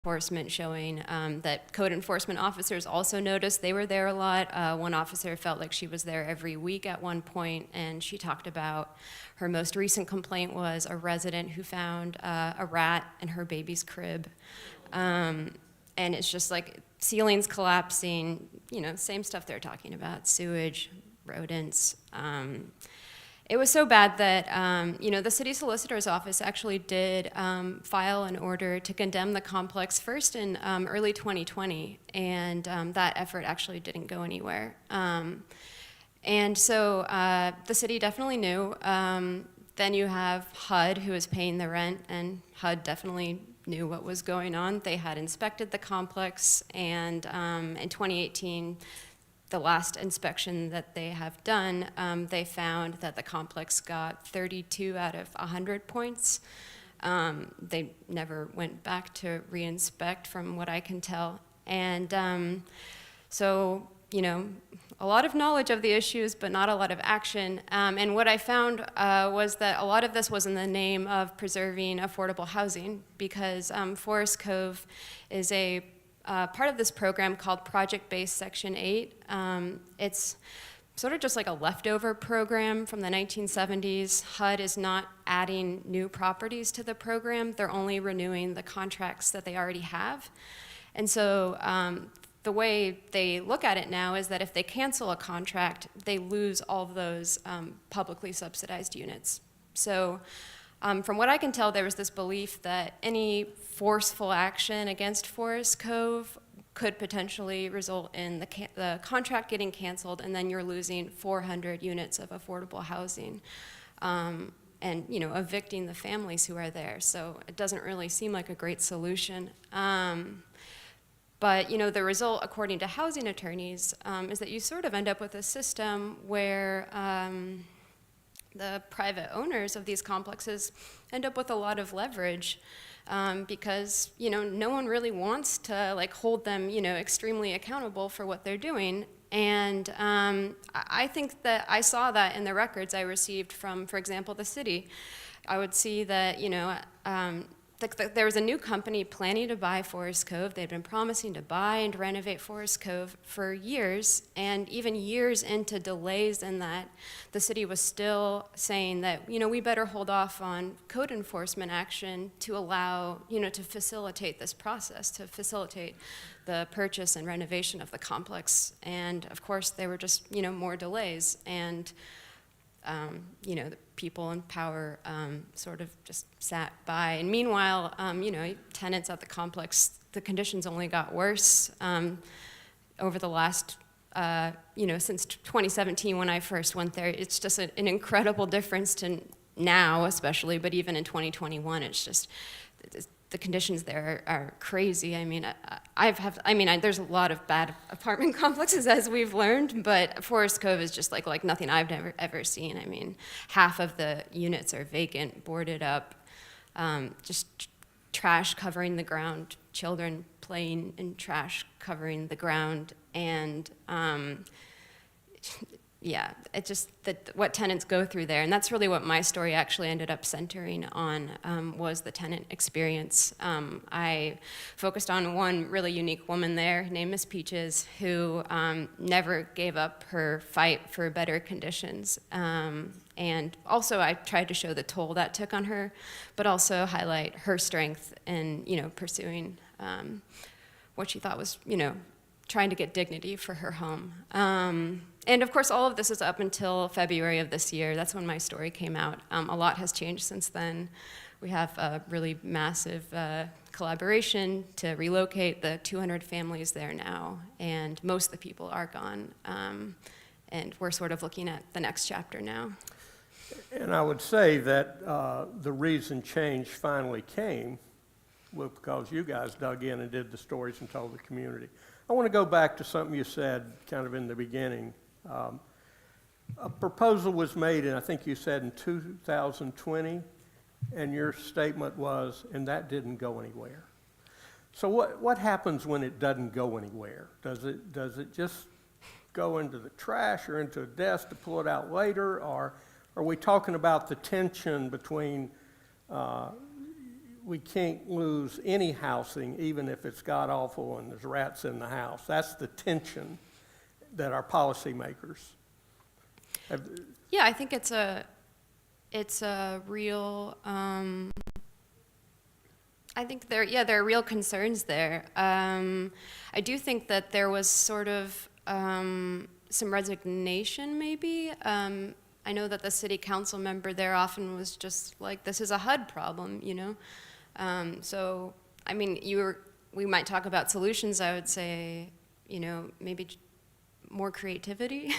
enforcement showing that code enforcement officers also noticed they were there a lot. One officer felt like she was there every week at one point, and she talked about her most recent complaint was a resident who found a rat in her baby's crib. And it's just like ceilings collapsing, same stuff they're talking about, sewage, rodents. It was so bad that, the city solicitor's office actually did file an order to condemn the complex first in early 2020, and that effort actually didn't go anywhere. And so the city definitely knew. Then you have HUD, who is paying the rent, and HUD definitely knew what was going on. They had inspected the complex, and in 2018, the last inspection that they have done, they found that the complex got 32 out of 100 points. They never went back to re-inspect, from what I can tell. And so, a lot of knowledge of the issues, but not a lot of action. And what I found was that a lot of this was in the name of preserving affordable housing, because Forest Cove is a part of this program called Project-Based Section 8. It's sort of just like a leftover program from the 1970s. HUD is not adding new properties to the program. They're only renewing the contracts that they already have. And so the way they look at it now is that if they cancel a contract, they lose all of those publicly subsidized units. So from what I can tell, there was this belief that any forceful action against Forest Cove could potentially result in the contract getting canceled, and then you're losing 400 units of affordable housing, and evicting the families who are there. So it doesn't really seem like a great solution. But the result, according to housing attorneys, is that you sort of end up with a system where the private owners of these complexes end up with a lot of leverage, because no one really wants to hold them extremely accountable for what they're doing. And I think that I saw that in the records I received from, for example, the city. I would see that there was a new company planning to buy Forest Cove. They'd been promising to buy and renovate Forest Cove for years, and even years into delays in that, the city was still saying that, we better hold off on code enforcement action to allow, to facilitate this process, to facilitate the purchase and renovation of the complex. And of course, there were just, more delays, and the people in power sort of just sat by. And meanwhile, tenants at the complex, the conditions only got worse over the last, since 2017 when I first went there. It's just an incredible difference to now, especially, but even in 2021, it's just, the conditions there are crazy. I mean, there's a lot of bad apartment complexes, as we've learned, but Forest Cove is just like nothing I've ever seen. I mean, half of the units are vacant, boarded up, just trash covering the ground, children playing in trash covering the ground, and yeah, it's just that what tenants go through there, and that's really what my story actually ended up centering on, was the tenant experience. I focused on one really unique woman there named Miss Peaches, who never gave up her fight for better conditions. And also I tried to show the toll that took on her, but also highlight her strength in, pursuing what she thought was, trying to get dignity for her home. And of course, all of this is up until February of this year. That's when my story came out. A lot has changed since then. We have a really massive collaboration to relocate the 200 families there now, and most of the people are gone. And we're sort of looking at the next chapter now. And I would say that the reason change finally came was because you guys dug in and did the stories and told the community. I want to go back to something you said kind of in the beginning. A proposal was made, and I think you said in 2020, and your statement was, and that didn't go anywhere. So what happens when it doesn't go anywhere? Does it just go into the trash or into a desk to pull it out later, or are we talking about the tension between we can't lose any housing, even if it's god-awful and there's rats in the house. That's the tension that our policymakers have. Yeah, I think it's a real, I think there are real concerns there. I do think that there was sort of some resignation, maybe. I know that the city council member there often was just like, this is a HUD problem, you know? So, I mean, we might talk about solutions. I would say, you know, maybe more creativity,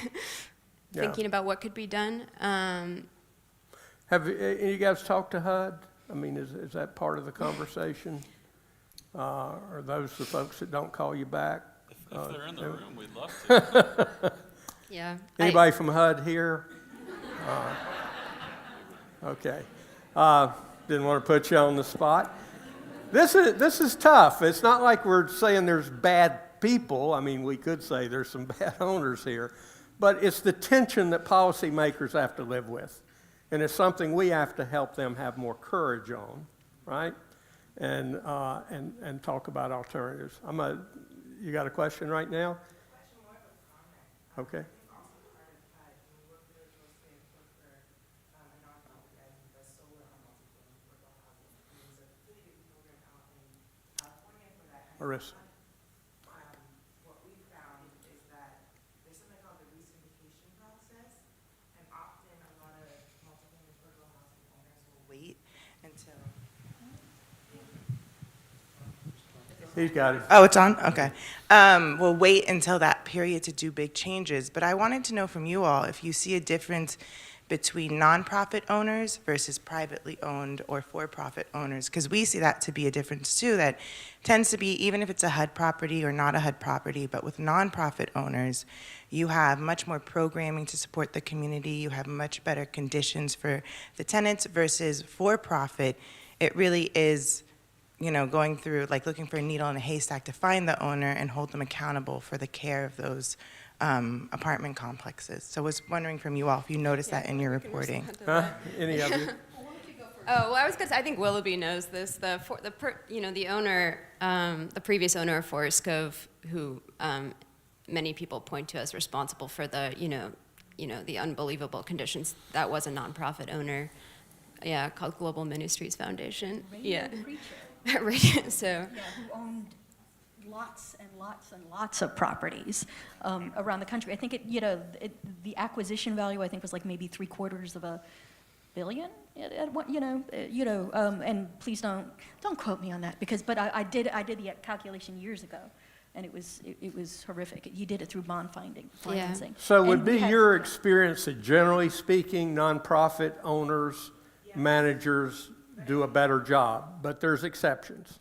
thinking about what could be done. Have you guys talked to HUD? I mean, is that part of the conversation? Are those the folks that don't call you back? If they're in the room, we'd love to. Yeah. Anybody from HUD here? Okay. Didn't want to put you on the spot. This is tough. It's not like we're saying there's bad people. I mean, we could say there's some bad owners here. But it's the tension that policymakers have to live with. And it's something we have to help them have more courage on, right? And talk about alternatives. You got a question right now? Okay. Marissa. What we found is that there's something called the re-syndication process, and often a lot of multi-family affordable housing owners will wait until. He's got it. Oh, it's on? Okay. We'll wait until that period to do big changes, but I wanted to know from you all if you see a difference between nonprofit owners versus privately owned or for-profit owners, because we see that to be a difference too, that tends to be, even if it's a HUD property or not a HUD property, but with nonprofit owners, you have much more programming to support the community, you have much better conditions for the tenants versus for-profit. It really is, you know, going through, like looking for a needle in a haystack to find the owner and hold them accountable for the care of those apartment complexes. So I was wondering from you all if you noticed that in your reporting. Any of you? Oh, well, I was gonna say, I think Willoughby knows this. The owner, the previous owner of Forest Cove, who many people point to as responsible for the, the unbelievable conditions. That was a nonprofit owner, called Global Ministries Foundation. Radio preacher. Right. So. Yeah, who owned lots and lots and lots of properties around the country. I think the acquisition value I think was like maybe $750 million. And please don't quote me on that but I did the calculation years ago, and it was horrific. He did it through bond financing. So would be your experience that generally speaking, nonprofit owners, managers do a better job, but there's exceptions.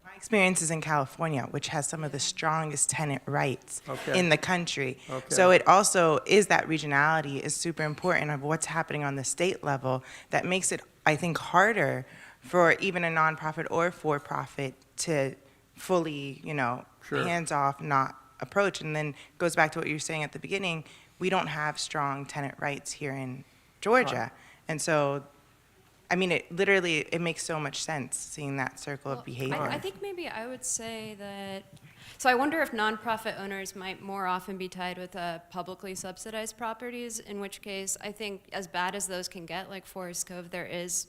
My experience is in California, which has some of the strongest tenant rights in the country. Okay. So it also is that regionality is super important of what's happening on the state level that makes it, I think, harder for even a nonprofit or for-profit to fully, Sure. hands-off, not approach. And then goes back to what you were saying at the beginning, we don't have strong tenant rights here in Georgia. Right. And so I mean, it makes so much sense seeing that circle of behavior. I think maybe I would say that, so I wonder if nonprofit owners might more often be tied with publicly subsidized properties, in which case I think as bad as those can get, like Forest Cove, there is,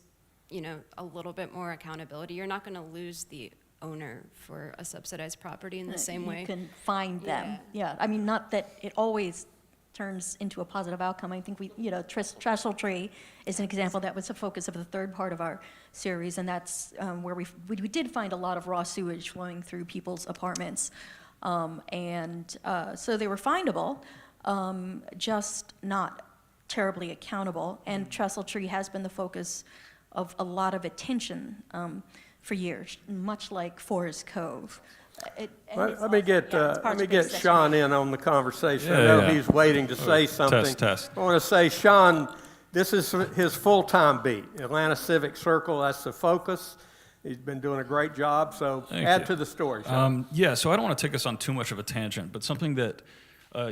a little bit more accountability. You're not going to lose the owner for a subsidized property in the same way. You can find them. Yeah, I mean, not that it always turns into a positive outcome. I think Trestle Tree is an example that was the focus of the third part of our series, and that's where we did find a lot of raw sewage flowing through people's apartments, and so they were findable, just not terribly accountable. And Trestle Tree has been the focus of a lot of attention for years, much like Forest Cove. Let me get Sean in on the conversation. I know he's waiting to say something. Test. I want to say, Sean, this is his full-time beat. Atlanta Civic Circle, that's the focus. He's been doing a great job, so add to the story, Sean. So I don't want to take us on too much of a tangent, but something that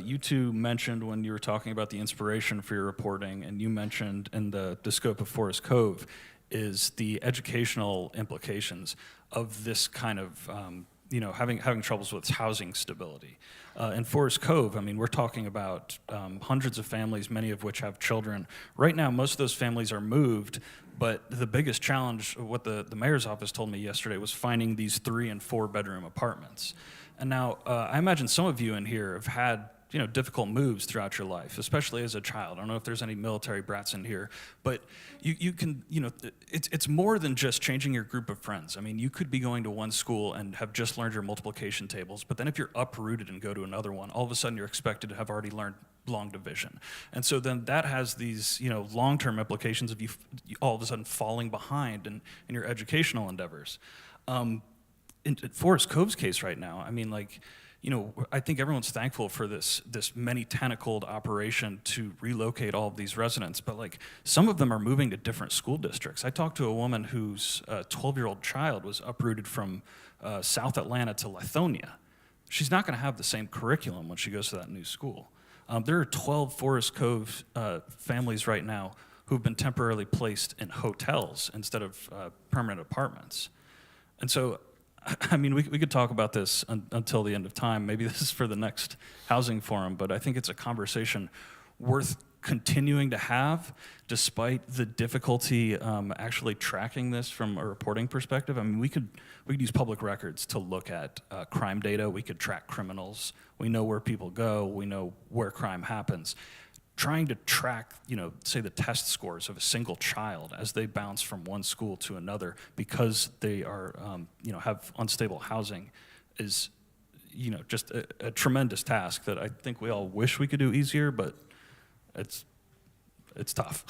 you two mentioned when you were talking about the inspiration for your reporting, and you mentioned in the scope of Forest Cove, is the educational implications of this kind of, having troubles with housing stability. In Forest Cove, I mean, we're talking about hundreds of families, many of which have children. Right now, most of those families are moved, but the biggest challenge, what the mayor's office told me yesterday, was finding these 3 and 4 bedroom apartments. And now, I imagine some of you in here have had difficult moves throughout your life, especially as a child. I don't know if there's any military brats in here, but you can, it's more than just changing your group of friends. I mean, you could be going to one school and have just learned your multiplication tables, but then if you're uprooted and go to another one, all of a sudden you're expected to have already learned long division. And so then that has these, long-term implications of you all of a sudden falling behind in your educational endeavors. In Forest Cove's case right now, I mean, I think everyone's thankful for this many-tentacled operation to relocate all of these residents, but some of them are moving to different school districts. I talked to a woman whose 12-year-old child was uprooted from South Atlanta to Lithonia. She's not going to have the same curriculum when she goes to that new school. There are 12 Forest Cove families right now who've been temporarily placed in hotels instead of permanent apartments. And so, I mean, we could talk about this until the end of time. Maybe this is for the next housing forum, but I think it's a conversation worth continuing to have, despite the difficulty actually tracking this from a reporting perspective. I mean, we could use public records to look at crime data. We could track criminals. We know where people go. We know where crime happens. Trying to track, say the test scores of a single child as they bounce from one school to another because they are, have unstable housing is, just a tremendous task that I think we all wish we could do easier, but it's tough.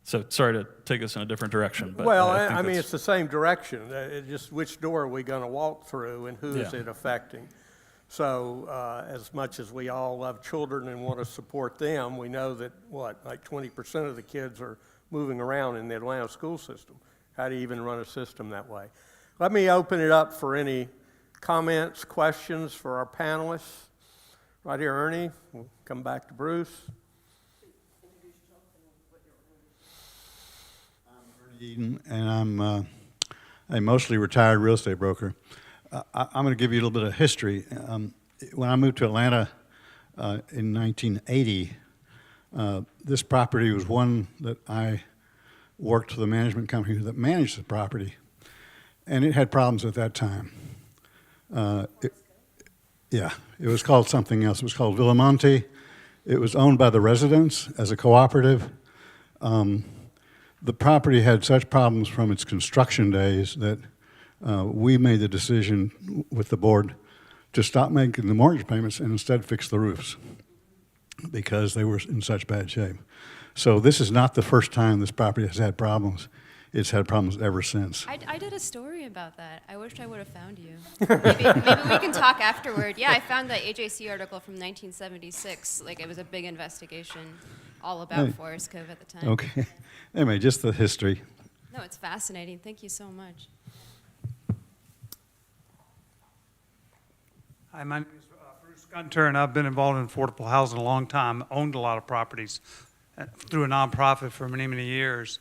So sorry to take us in a different direction. But Well, I think I mean, that's- it's the same direction. It's just which door are we going to walk through and who is Yeah. it affecting? So as much as we all love children and want to support them, we know that, 20% of the kids are moving around in the Atlanta school system. How do you even run a system that way? Let me open it up for any comments, questions for our panelists. Right here, Ernie. We'll come back to Bruce. Eden, and I'm a mostly retired real estate broker. I'm going to give you a little bit of history. When I moved to Atlanta in 1980, this property was one that I worked for the management company that managed the property, and it had problems at that time. It was called something else. It was called Villamonte. It was owned by the residents as a cooperative. The property had such problems from its construction days that we made the decision with the board to stop making the mortgage payments and instead fix the roofs because they were in such bad shape. So this is not the first time this property has had problems. It's had problems ever since. I did a story about that. I wish I would have found you. Maybe we can talk afterward. Yeah, I found the AJC article from 1976. It was a big investigation all about Hey. Forest Cove at the time. Okay. Anyway, just the history. No, it's fascinating. Thank you so much. Hi, my name is Bruce Gunter, and I've been involved in affordable housing a long time, owned a lot of properties through a nonprofit for many, many years.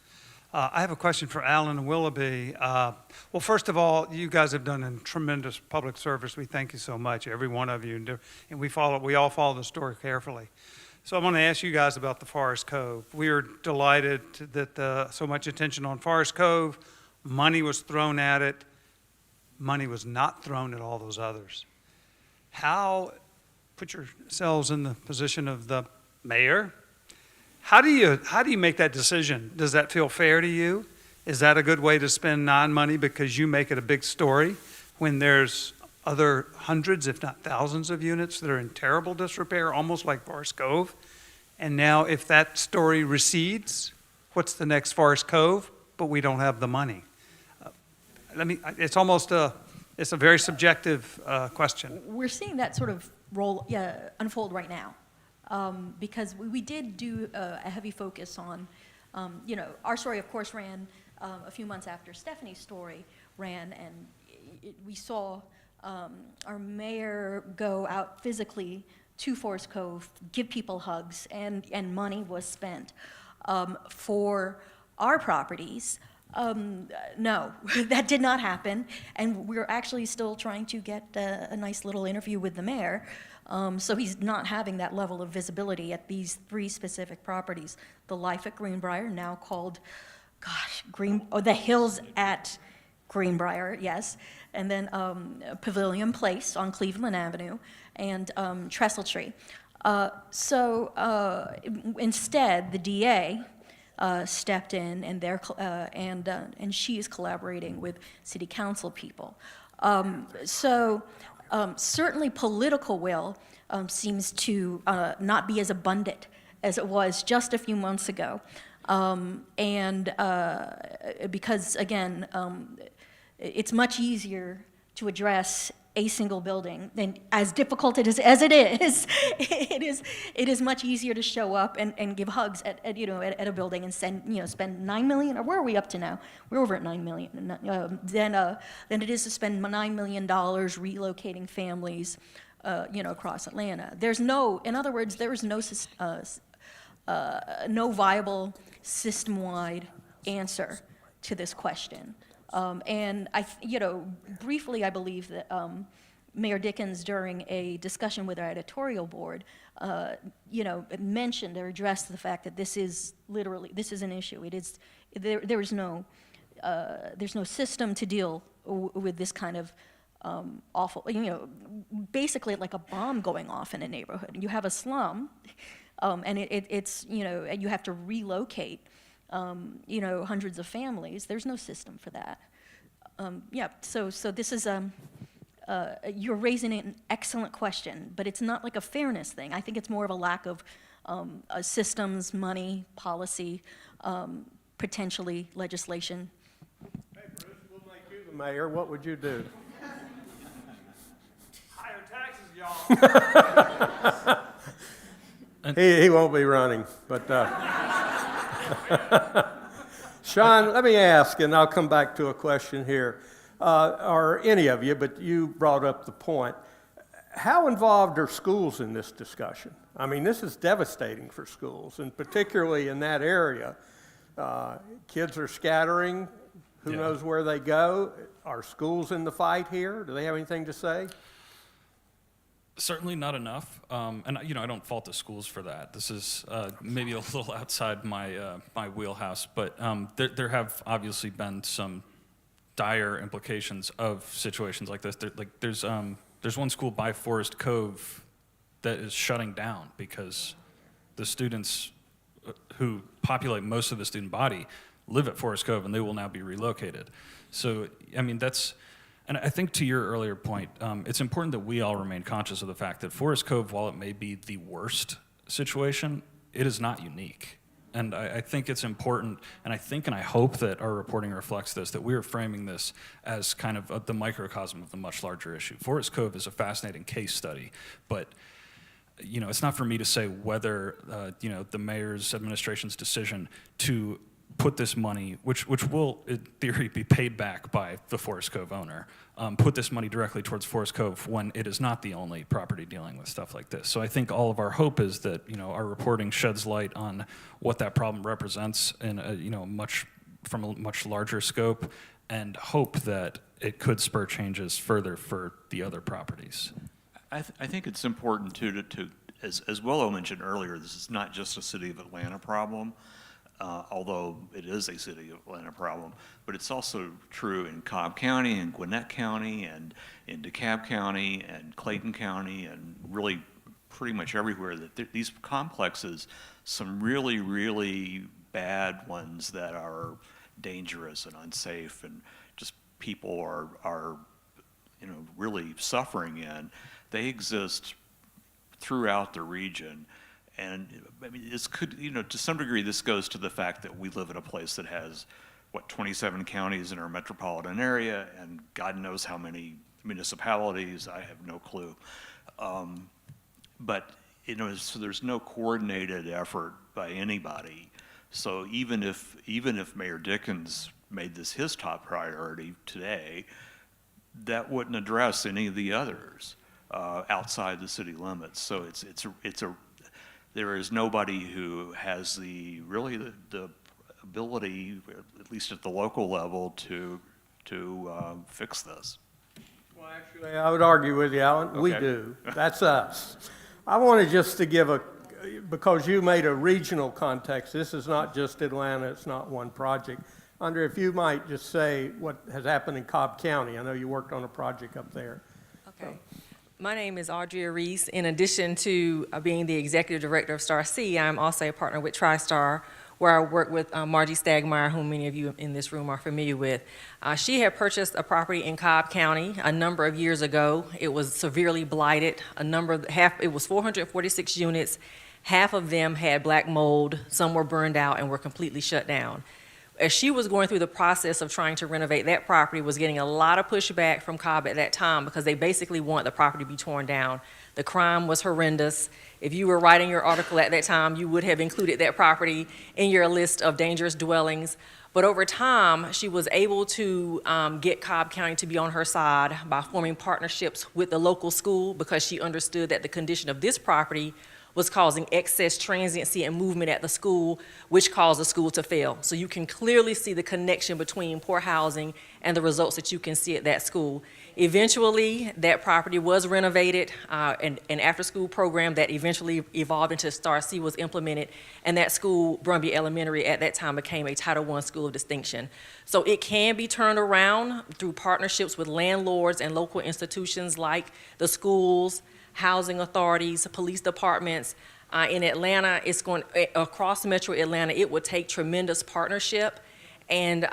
I have a question for Alan and Willoughby. Well, first of all, you guys have done a tremendous public service. We thank you so much, every one of you, and we all follow the story carefully. So I want to ask you guys about the Forest Cove. We are delighted that so much attention on Forest Cove, money was thrown at it, money was not thrown at all those others. Put yourselves in the position of the mayor. How do you make that decision? Does that feel fair to you? Is that a good way to spend non-money because you make it a big story when there's other hundreds, if not thousands of units that are in terrible disrepair, almost like Forest Cove? And now if that story recedes, what's the next Forest Cove? But we don't have the money. It's a very subjective question. We're seeing that sort of unfold right now, because we did do a heavy focus on, our story, of course, ran a few months after Stephanie's story ran, and we saw our mayor go out physically to Forest Cove, give people hugs, and money was spent for our properties. No, that did not happen, and we're actually still trying to get a nice little interview with the mayor. So he's not having that level of visibility at these 3 specific properties. The Life at Greenbrier, now called, the Hills at Greenbrier, yes, and then Pavilion Place on Cleveland Avenue, and Trestle Tree. Instead, the DA stepped in, and and she is collaborating with city council people. Certainly, political will seems to not be as abundant as it was just a few months ago, because again, it's much easier to address a single building, and as difficult it is as it is, it is much easier to show up and give hugs at a building and spend $9 million, or where are we up to now? We're over at $9 million. Than it is to spend $9 million relocating families, across Atlanta. In other words, there is no viable system-wide answer to this question. And briefly, I believe that Mayor Dickens, during a discussion with our editorial board, mentioned or addressed the fact that this is an issue. It is there's no system to deal with this kind of awful, basically like a bomb going off in a neighborhood. You have a slum, and it's you have to relocate. Hundreds of families. There's no system for that. So this is you're raising an excellent question, but it's not like a fairness thing. I think it's more of a lack of systems, money, policy, potentially legislation. Hey, Bruce, we'll make you the mayor. What would you do? Higher taxes, y'all. He won't be running, but Sean, let me ask, and I'll come back to a question here. Or any of you, but you brought up the point. How involved are schools in this discussion? I mean, this is devastating for schools, and particularly in that area. Kids are scattering. Who knows where they go? Are schools in the fight here? Do they have anything to say? Certainly not enough, and I don't fault the schools for that. This is maybe a little outside my my wheelhouse, but there have obviously been some dire implications of situations like this. There's one school by Forest Cove that is shutting down because the students who populate most of the student body live at Forest Cove, and they will now be relocated. So, I mean, and I think to your earlier point, it's important that we all remain conscious of the fact that Forest Cove, while it may be the worst situation, it is not unique. And I think it's important, and I hope that our reporting reflects this, that we are framing this as kind of the microcosm of the much larger issue. Forest Cove is a fascinating case study, but it's not for me to say whether the mayor's administration's decision to put this money, which will in theory be paid back by the Forest Cove owner, put this money directly towards Forest Cove when it is not the only property dealing with stuff like this. So I think all of our hope is that our reporting sheds light on what that problem represents in from a much larger scope, and hope that it could spur changes further for the other properties. I think it's important to as Willow mentioned earlier, this is not just a City of Atlanta problem. Although it is a City of Atlanta problem, but it's also true in Cobb County and Gwinnett County and in DeKalb County and Clayton County and really pretty much everywhere that these complexes, some really, really bad ones that are dangerous and unsafe and just people are really suffering in, they exist throughout the region. And I mean, this could, to some degree, this goes to the fact that we live in a place that has, 27 counties in our metropolitan area, and God knows how many municipalities. I have no clue. But so there's no coordinated effort by anybody. So even if Mayor Dickens made this his top priority today, that wouldn't address any of the others outside the city limits. So there is nobody who has the ability, at least at the local level, to fix this. Well, actually, I would argue with you, Alan. We Okay. do. That's us. I wanted just to give because you made a regional context. This is not just Atlanta. It's not one project. Andre, if you might just say what has happened in Cobb County. I know you worked on a project up there. Okay. My name is Audrey Reese. In addition to being the executive director of Star C, I'm also a partner with TriStar, where I work with Margie Stagmeyer, whom many of you in this room are familiar with. She had purchased a property in Cobb County a number of years ago. It was severely blighted. It was 446 units. Half of them had black mold. Some were burned out and were completely shut down. As she was going through the process of trying to renovate that property, was getting a lot of pushback from Cobb at that time because they basically want the property to be torn down. The crime was horrendous. If you were writing your article at that time, you would have included that property in your list of dangerous dwellings. But over time, she was able to get Cobb County to be on her side by forming partnerships with the local school because she understood that the condition of this property was causing excess transiency and movement at the school, which caused the school to fail. So you can clearly see the connection between poor housing and the results that you can see at that school. Eventually, that property was renovated, and an after-school program that eventually evolved into Star C was implemented, and that school, Brumby Elementary, at that time became a Title I school of distinction. So it can be turned around through partnerships with landlords and local institutions like the schools, housing authorities, police departments. In Atlanta, across Metro Atlanta, it would take tremendous partnership, and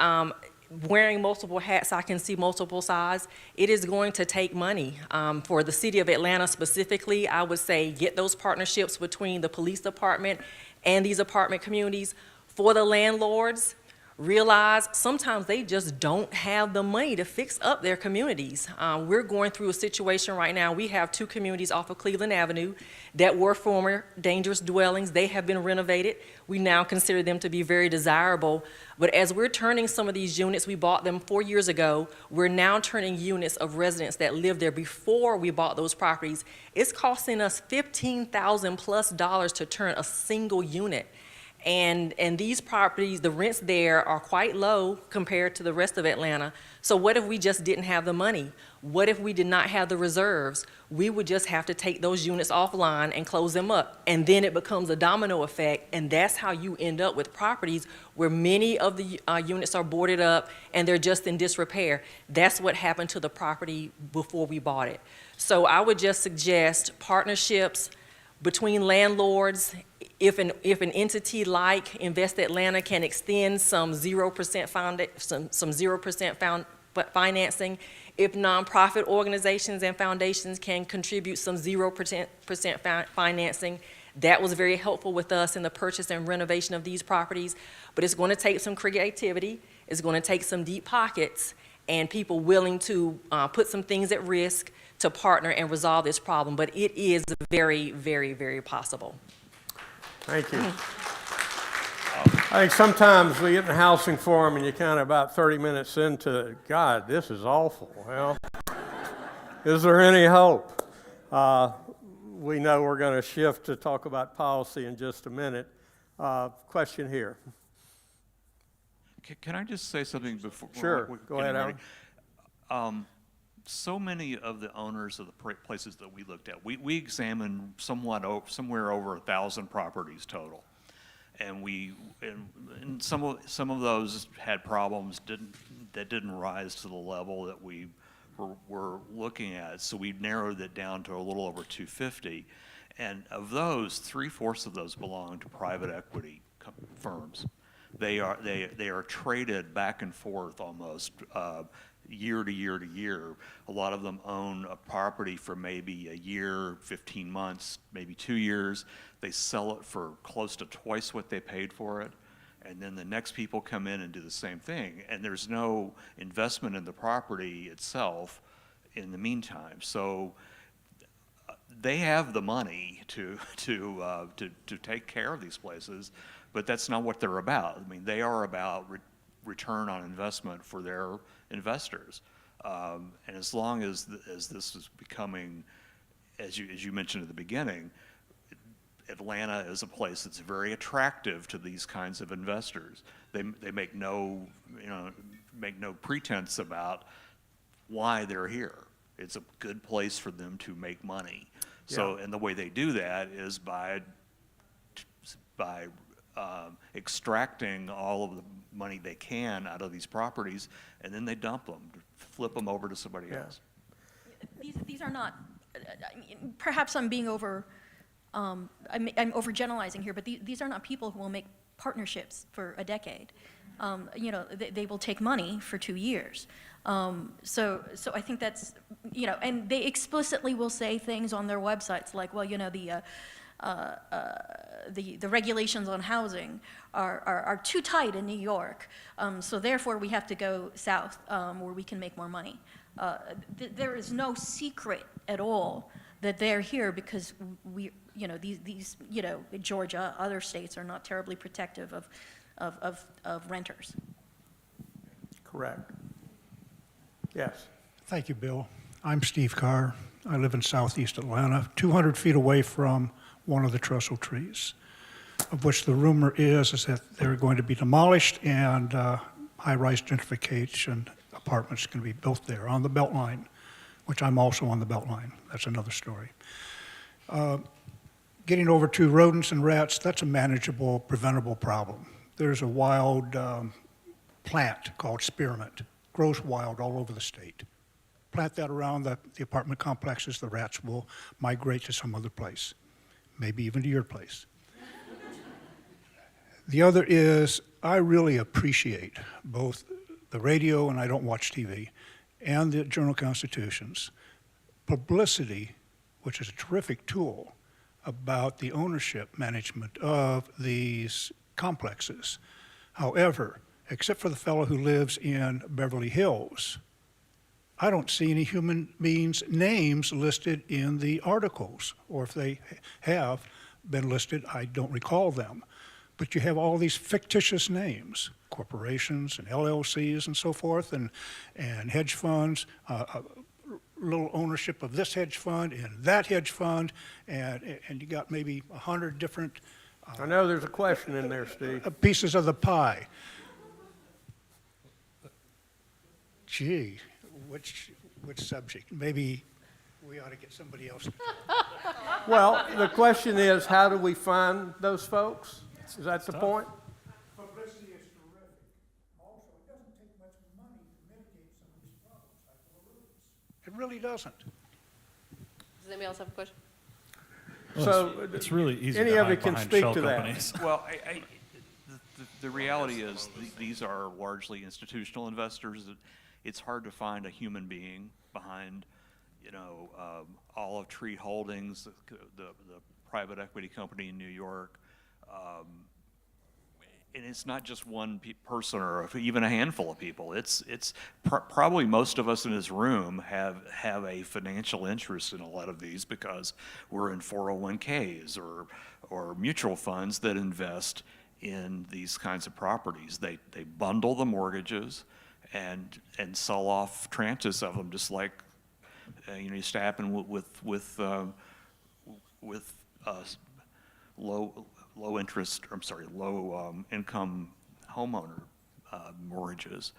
wearing multiple hats, I can see multiple sides. It is going to take money. For the city of Atlanta specifically, I would say get those partnerships between the police department and these apartment communities. For the landlords, realize sometimes they just don't have the money to fix up their communities. We're going through a situation right now. We have 2 communities off of Cleveland Avenue that were former dangerous dwellings. They have been renovated. We now consider them to be very desirable. But as we're turning some of these units, we bought them 4 years ago, we're now turning units of residents that lived there before we bought those properties. It's costing us $15,000+ to turn a single unit. And these properties, the rents there are quite low compared to the rest of Atlanta. So what if we just didn't have the money? What if we did not have the reserves? We would just have to take those units offline and close them up. And then it becomes a domino effect, and that's how you end up with properties where many of the units are boarded up and they're just in disrepair. That's what happened to the property before we bought it. So I would just suggest partnerships between landlords. If an entity like Invest Atlanta can extend some 0% financing, if nonprofit organizations and foundations can contribute some 0% financing, that was very helpful with us in the purchase and renovation of these properties. But it's going to take some creativity. It's going to take some deep pockets and people willing to put some things at risk to partner and resolve this problem. But it is very, very, very possible. Thank you. I think sometimes we get in the housing forum and you're kind of about 30 minutes into, God, this is awful. Well, is there any hope? We know we're going to shift to talk about policy in just a minute. Question here. Can I just say something before? Sure. Go ahead, Alan. So many of the owners of the places that we looked at, we examined somewhere over 1,000 properties total, and some of those had problems that didn't rise to the level that we were looking at. So we narrowed it down to a little over 250, and of those, 3/4 of those belong to private equity firms. They are traded back and forth almost. Year to year to year. A lot of them own a property for maybe a year, 15 months, maybe 2 years. They sell it for close to twice what they paid for it. And then the next people come in and do the same thing. And there's no investment in the property itself in the meantime. So they have the money to take care of these places, but that's not what they're about. I mean, they are about return on investment for their investors, and as long as this is becoming, as you mentioned at the beginning, Atlanta is a place that's very attractive to these kinds of investors. They make no, make no pretense about why they're here. It's a good place for them to make money. So, and the way they do that is by extracting all of the money they can out of these properties, and then they dump them, flip them over to somebody else. These are not, perhaps I'm being I'm overgeneralizing here, but these are not people who will make partnerships for a decade. They will take money for 2 years. So I think that's, and they explicitly will say things on their websites like, well, the regulations on housing are too tight in New York, so therefore we have to go south where we can make more money. There is no secret at all that they're here because these Georgia, other states are not terribly protective of renters. Correct. Yes. Thank you, Bill. I'm Steve Carr. I live in southeast Atlanta, 200 feet away from one of the trestle trees, of which the rumor is that they're going to be demolished and high-rise gentrification apartments can be built there on the Beltline, which I'm also on the Beltline. That's another story. Getting over to rodents and rats, that's a manageable, preventable problem. There's a wild plant called spearmint, grows wild all over the state. Plant that around the apartment complexes, the rats will migrate to some other place, maybe even to your place. The other is, I really appreciate both the radio, and I don't watch TV, and the Journal-Constitution's publicity, which is a terrific tool about the ownership management of these complexes. However, except for the fellow who lives in Beverly Hills, I don't see any human beings' names listed in the articles, or if they have been listed, I don't recall them. But you have all these fictitious names, corporations and LLCs and so forth, and hedge funds, little ownership of this hedge fund and that hedge fund, and you got maybe 100 different I know there's a question in there, Steve. pieces of the pie. Gee, which subject? Maybe we ought to get somebody else. Well, the question is, how do we find those folks? Is that the point? Publicity is terrific. Also, it doesn't take much money to mitigate some of these problems, like the rodents. It really doesn't. Does anybody else have a question? So It's really easy any to of you hide can behind speak shell to that. companies. Well, the reality is these are largely institutional investors. It's hard to find a human being behind, Olive Tree Holdings, the private equity company in New York. And it's not just one person or even a handful of people. It's probably most of us in this room have a financial interest in a lot of these because we're in 401ks or mutual funds that invest in these kinds of properties. They bundle the mortgages and sell off tranches of them, just like used to happen with low income homeowner mortgages,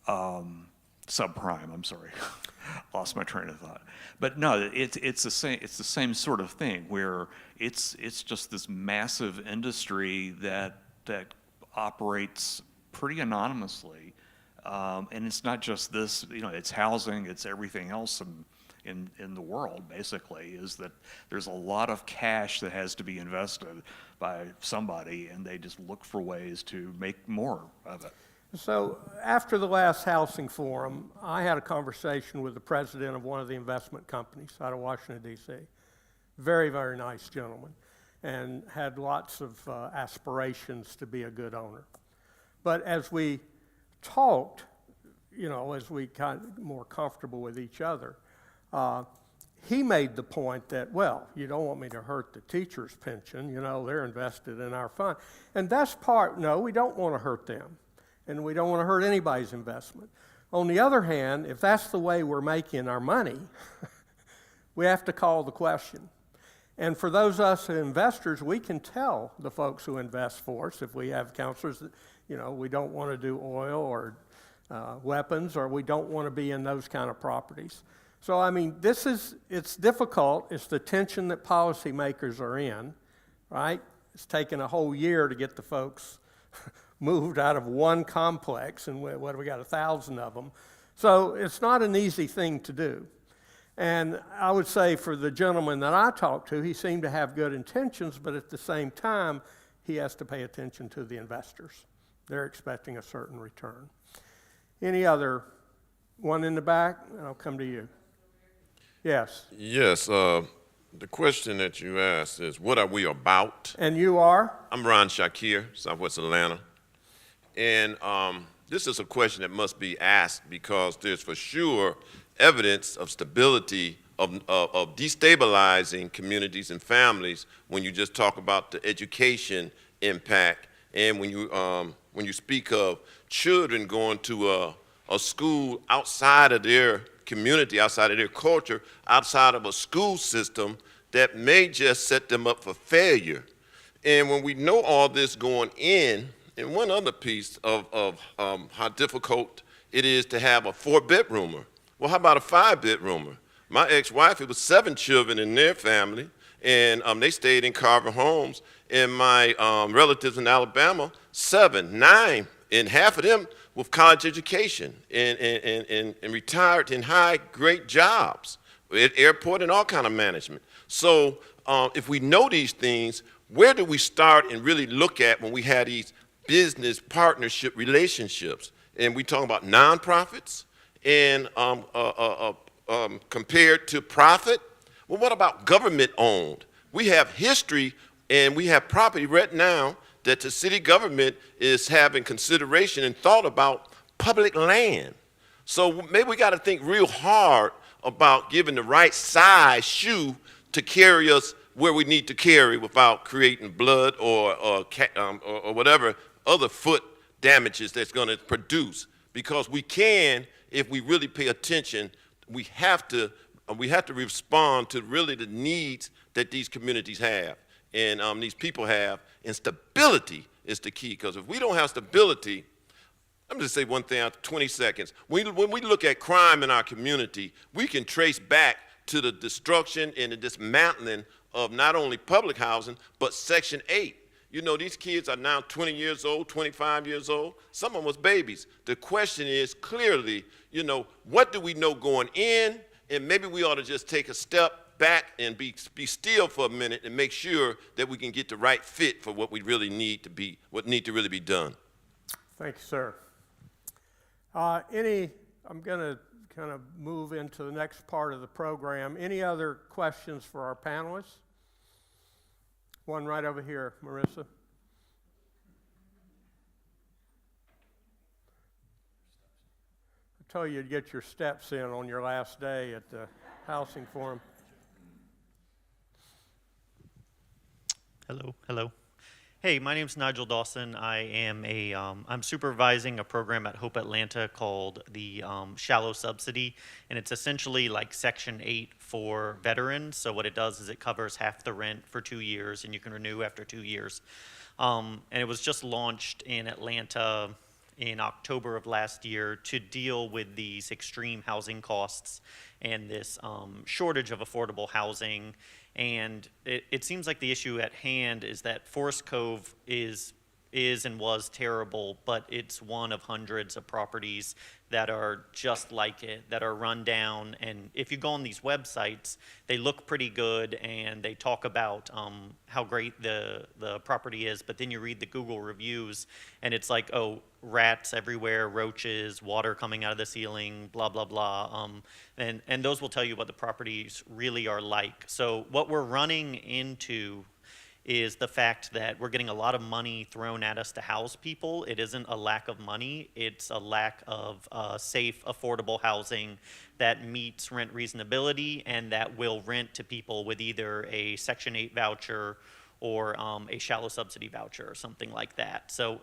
subprime. I'm sorry, lost my train of thought. But no, it's the same sort of thing where it's just this massive industry that operates pretty anonymously, and it's not just this. It's housing. It's everything else in the world. Basically, is that there's a lot of cash that has to be invested by somebody, and they just look for ways to make more of it. So after the last housing forum, I had a conversation with the president of one of the investment companies out of Washington, D.C. Very, very nice gentleman, and had lots of aspirations to be a good owner. But as we talked, as we got more comfortable with each other, he made the point that, well, you don't want me to hurt the teacher's pension, they're invested in our fund. And that's no, we don't want to hurt them. And we don't want to hurt anybody's investment. On the other hand, if that's the way we're making our money, we have to call the question. And for those us investors, we can tell the folks who invest for us, if we have counselors that, you know, we don't want to do oil or weapons, or we don't want to be in those kind of properties. So, I mean, it's difficult. It's the tension that policymakers are in, right? It's taken a whole year to get the folks moved out of one complex, and we got 1,000 of them. So it's not an easy thing to do. And I would say for the gentleman that I talked to, he seemed to have good intentions, but at the same time, he has to pay attention to the investors. They're expecting a certain return. Any other? One in the back? I'll come to you. Yes. Yes, the question that you asked is, what are we about? And you are? I'm Ron Shakir, Southwest Atlanta. And this is a question that must be asked because there's for sure evidence of stability, of destabilizing communities and families when you just talk about the education impact, and when you speak of children going to a school outside of their community, outside of their culture, outside of a school system that may just set them up for failure. And when we know all this going in, and one other piece of how difficult it is to have a 4-bedroomer. Well, how about a 5-bedroomer? My ex-wife, it was 7 children in their family, and they stayed in Carver homes. And my relatives in Alabama, 7, 9, and half of them with college education and retired in high, great jobs at airport and all kind of management. So if we know these things, where do we start and really look at when we have these business partnership relationships? And we talk about nonprofits and compared to profit. Well, what about government owned? We have history and we have property right now that the city government is having consideration and thought about public land. So maybe we got to think real hard about giving the right size shoe to carry us where we need to carry without creating blood or whatever other foot damages that's going to produce. Because we can, if we really pay attention, we have to respond to really the needs that these communities have and these people have, and stability is the key. Because if we don't have stability, let me just say one thing after 20 seconds. When we look at crime in our community, we can trace back to the destruction and the dismantling of not only public housing, but Section 8. You know, these kids are now 20 years old, 25 years old. Some of them was babies. The question is clearly, you know, what do we know going in? And maybe we ought to just take a step back and be still for a minute and make sure that we can get the right fit for what we really need to be, what need to really be done. Thank you, sir. I'm going to kind of move into the next part of the program. Any other questions for our panelists? One right over here, Marissa. I told you to get your steps in on your last day at the housing forum. Hello. Hey, my name's Nigel Dawson. I am I'm supervising a program at Hope Atlanta called the Shallow Subsidy, and it's essentially like Section 8 for veterans. So what it does is it covers half the rent for 2 years, and you can renew after 2 years. And it was just launched in Atlanta in October of last year to deal with these extreme housing costs and this shortage of affordable housing. And it seems like the issue at hand is that Forest Cove is and was terrible, but it's one of hundreds of properties that are just like it, that are run down. And if you go on these websites, they look pretty good and they talk about how great the property is, but then you read the Google reviews and it's like, oh, rats everywhere, roaches, water coming out of the ceiling, blah, blah, blah. And those will tell you what the properties really are like. So what we're running into is the fact that we're getting a lot of money thrown at us to house people. It isn't a lack of money, it's a lack of safe, affordable housing that meets rent reasonability and that will rent to people with either a Section 8 voucher or a shallow subsidy voucher or something like that. So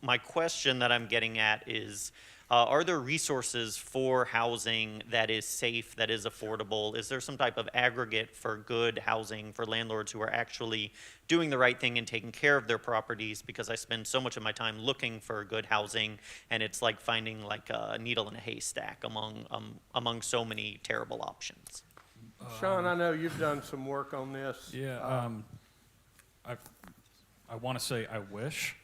my question that I'm getting at is, Are there resources for housing that is safe, that is affordable? Is there some type of aggregate for good housing for landlords who are actually doing the right thing and taking care of their properties? Because I spend so much of my time looking for good housing, and it's like finding like a needle in a haystack among so many terrible options. Sean, I know you've done some work on this. Yeah, I want to say I wish.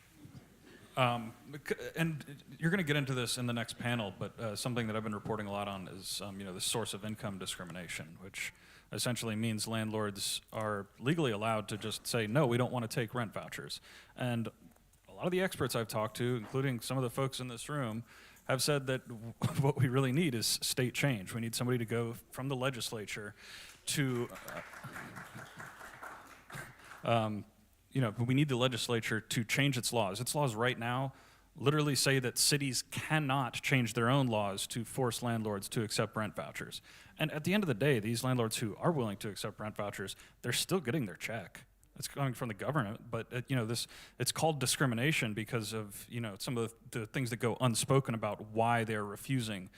And you're going to get into this in the next panel, but something that I've been reporting a lot on is, the source of income discrimination, which essentially means landlords are legally allowed to just say, no, we don't want to take rent vouchers. And a lot of the experts I've talked to, including some of the folks in this room, have said that what we really need is state change. We need somebody to go from the legislature to, we need the legislature to change its laws. Its laws right now literally say that cities cannot change their own laws to force landlords to accept rent vouchers. And at the end of the day, these landlords who are willing to accept rent vouchers, they're still getting their check. It's coming from the government, but it's called discrimination because of some of the things that go unspoken about why they're refusing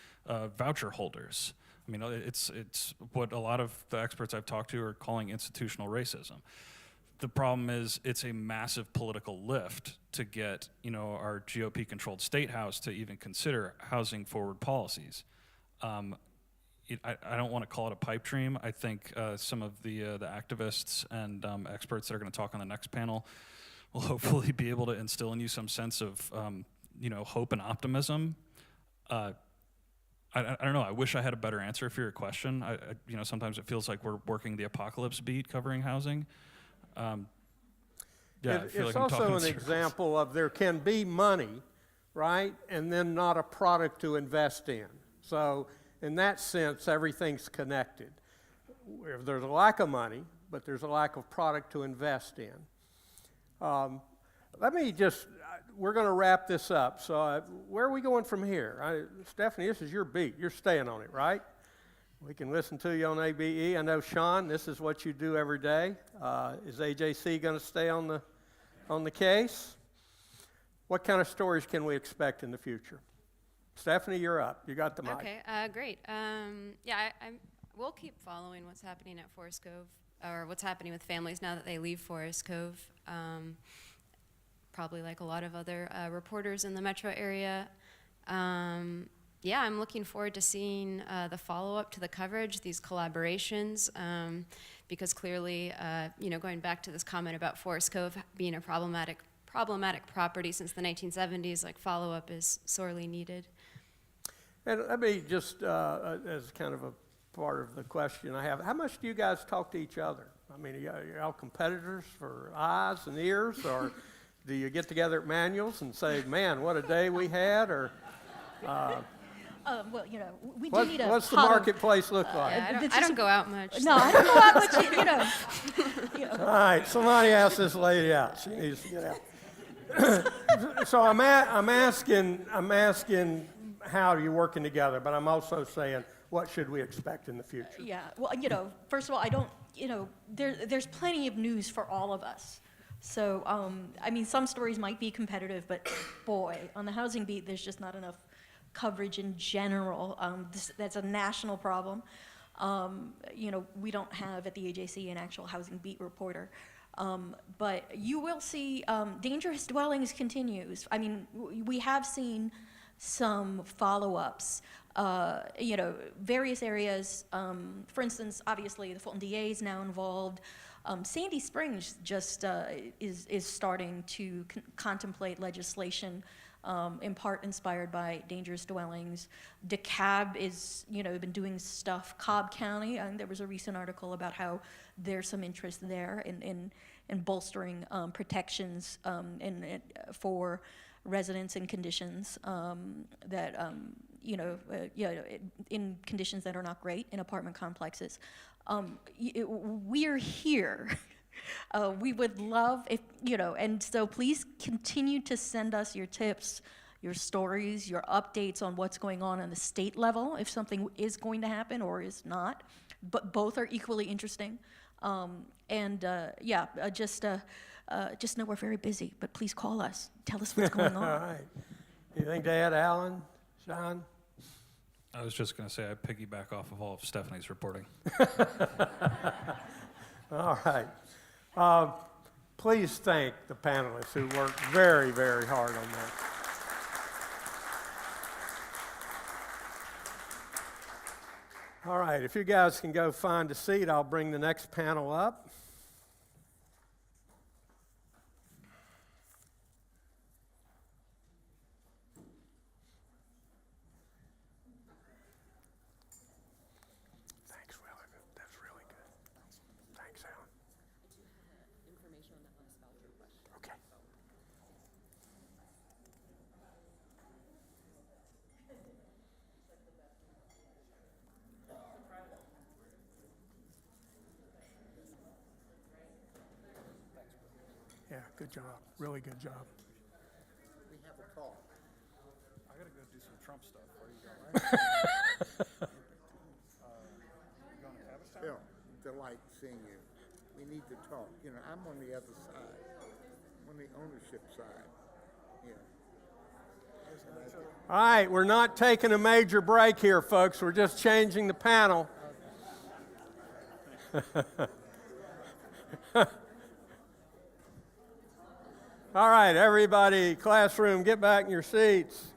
voucher holders. I mean, it's what a lot of the experts I've talked to are calling institutional racism. The problem is it's a massive political lift to get our GOP-controlled state house to even consider housing forward policies. I don't want to call it a pipe dream. I think some of the activists and experts that are going to talk on the next panel will hopefully be able to instill in you some sense of hope and optimism. I don't know. I wish I had a better answer for your question. Sometimes it feels like we're working the apocalypse beat covering housing. It's also an example of there can be money, right, and then not a product to invest in. So in that sense, everything's connected. There's a lack of money, but there's a lack of product to invest in. We're going to wrap this up. So where are we going from here? Stephanie, this is your beat. You're staying on it, right? We can listen to you on ABE. I know, Sean, this is what you do every day. Is AJC going to stay on the case? What kind of stories can we expect in the future? Stephanie, you're up. You got the mic. Okay, great. We'll keep following what's happening at Forest Cove, or what's happening with families now that they leave Forest Cove. Probably like a lot of other reporters in the metro area. I'm looking forward to seeing the follow-up to the coverage, these collaborations, because clearly, going back to this comment about Forest Cove being a problematic property since the 1970s, like follow-up is sorely needed. And let me just, as kind of a part of the question I have, how much do you guys talk to each other? I mean, are y'all competitors for eyes and ears, or do you get together at manuals and say, man, what a day we had, or... we do need a what's the marketplace look like? I don't go out much. No, I don't go out much, All right, somebody ask this lady out. She needs to get out. So I'm asking how you're working together, but I'm also saying what should we expect in the future? Yeah, well, first of all, there's plenty of news for all of us. So, some stories might be competitive, but boy, on the housing beat, there's just not enough coverage in general. That's a national problem. We don't have at the AJC an actual housing beat reporter. But you will see dangerous dwellings continues. I mean, we have seen some follow-ups. Various areas, for instance, obviously the Fulton DA is now involved. Sandy Springs just is starting to contemplate legislation, in part inspired by dangerous dwellings. DeKalb is, been doing stuff. Cobb County, and there was a recent article about how there's some interest there in bolstering protections for residents in conditions in conditions that are not great in apartment complexes. We're here. We would love if, and so please continue to send us your tips, your stories, your updates on what's going on the state level, if something is going to happen or is not. But both are equally interesting. Just know we're very busy, but please call us. Tell us what's going on. All right. Anything to add, Alan, John? I was just going to say I piggyback off of all of Stephanie's reporting. All right. Please thank the panelists who worked very, very hard on that. All right, if you guys can go find a seat, I'll bring the next panel up. Thanks, Will. That's really good. Thanks, Alan. Okay. Yeah, good job. Really good job. We have a call. I got to go do some Trump stuff. Where you going? Going to Tavistown? Phil, delight seeing you. We need to talk. You know, I'm on the other side. I'm on the ownership side. Yeah. All right, we're not taking a major break here, folks. We're just changing the panel. All right, everybody, classroom, get back in your seats.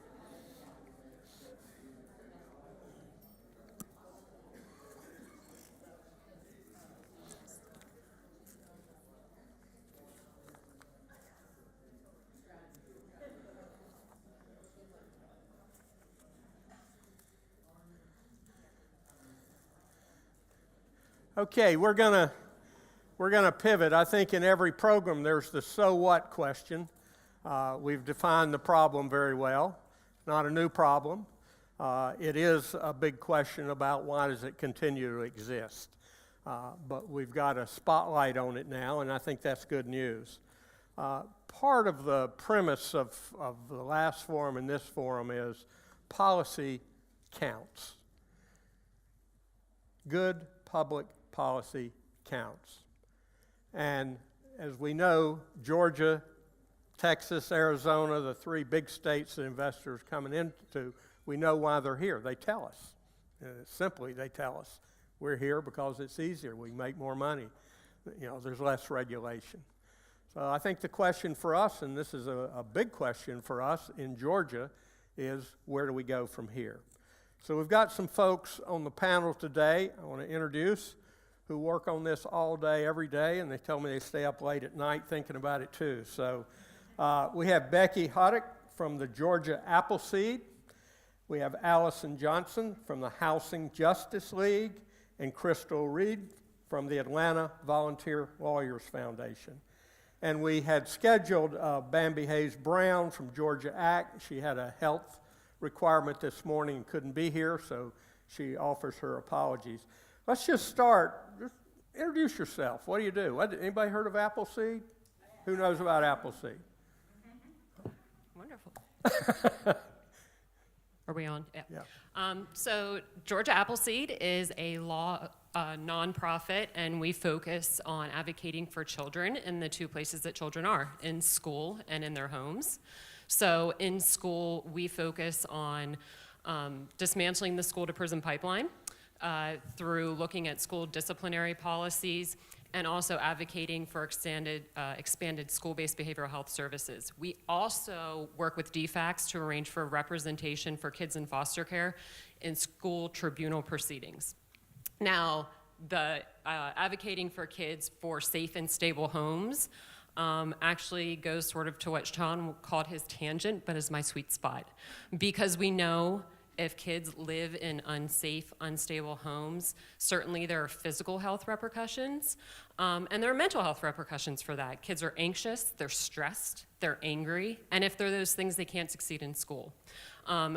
Okay, we're gonna pivot. I think in every program there's the so what question. We've defined the problem very well. Not a new problem. It is a big question about why does it continue to exist. But we've got a spotlight on it now, and I think that's good news. Part of the premise of the last forum and this forum is policy counts. Good public policy counts. And as we know, Georgia, Texas, Arizona, the three big states that investors are coming into, we know why they're here. They tell us. Simply, they tell us. We're here because it's easier. We make more money. You know, there's less regulation. So I think the question for us, and this is a big question for us in Georgia, is where do we go from here? So we've got some folks on the panel today I want to introduce who work on this all day, every day, and they tell me they stay up late at night thinking about it too. So we have Becky Huddick from the Georgia Appleseed. We have Allison Johnson from the Housing Justice League, and Crystal Reed from the Atlanta Volunteer Lawyers Foundation. And we had scheduled Bambi Hayes Brown from Georgia ACT. She had a health requirement this morning and couldn't be here, so she offers her apologies. Let's just start. Just introduce yourself. What do you do? Anybody heard of Appleseed? Who knows about Appleseed? Wonderful. Are we on? Yeah. So Georgia Appleseed is a law nonprofit, and we focus on advocating for children in the two places that children are, in school and in their homes. So in school, we focus on dismantling the school-to-prison pipeline through looking at school disciplinary policies and also advocating for expanded school-based behavioral health services. We also work with DFACS to arrange for representation for kids in foster care in school tribunal proceedings. Now, the advocating for kids for safe and stable homes actually goes sort of to what Sean called his tangent, but is my sweet spot. Because we know if kids live in unsafe, unstable homes, certainly there are physical health repercussions, and there are mental health repercussions for that. Kids are anxious, they're stressed, they're angry, and if they're those things, they can't succeed in school.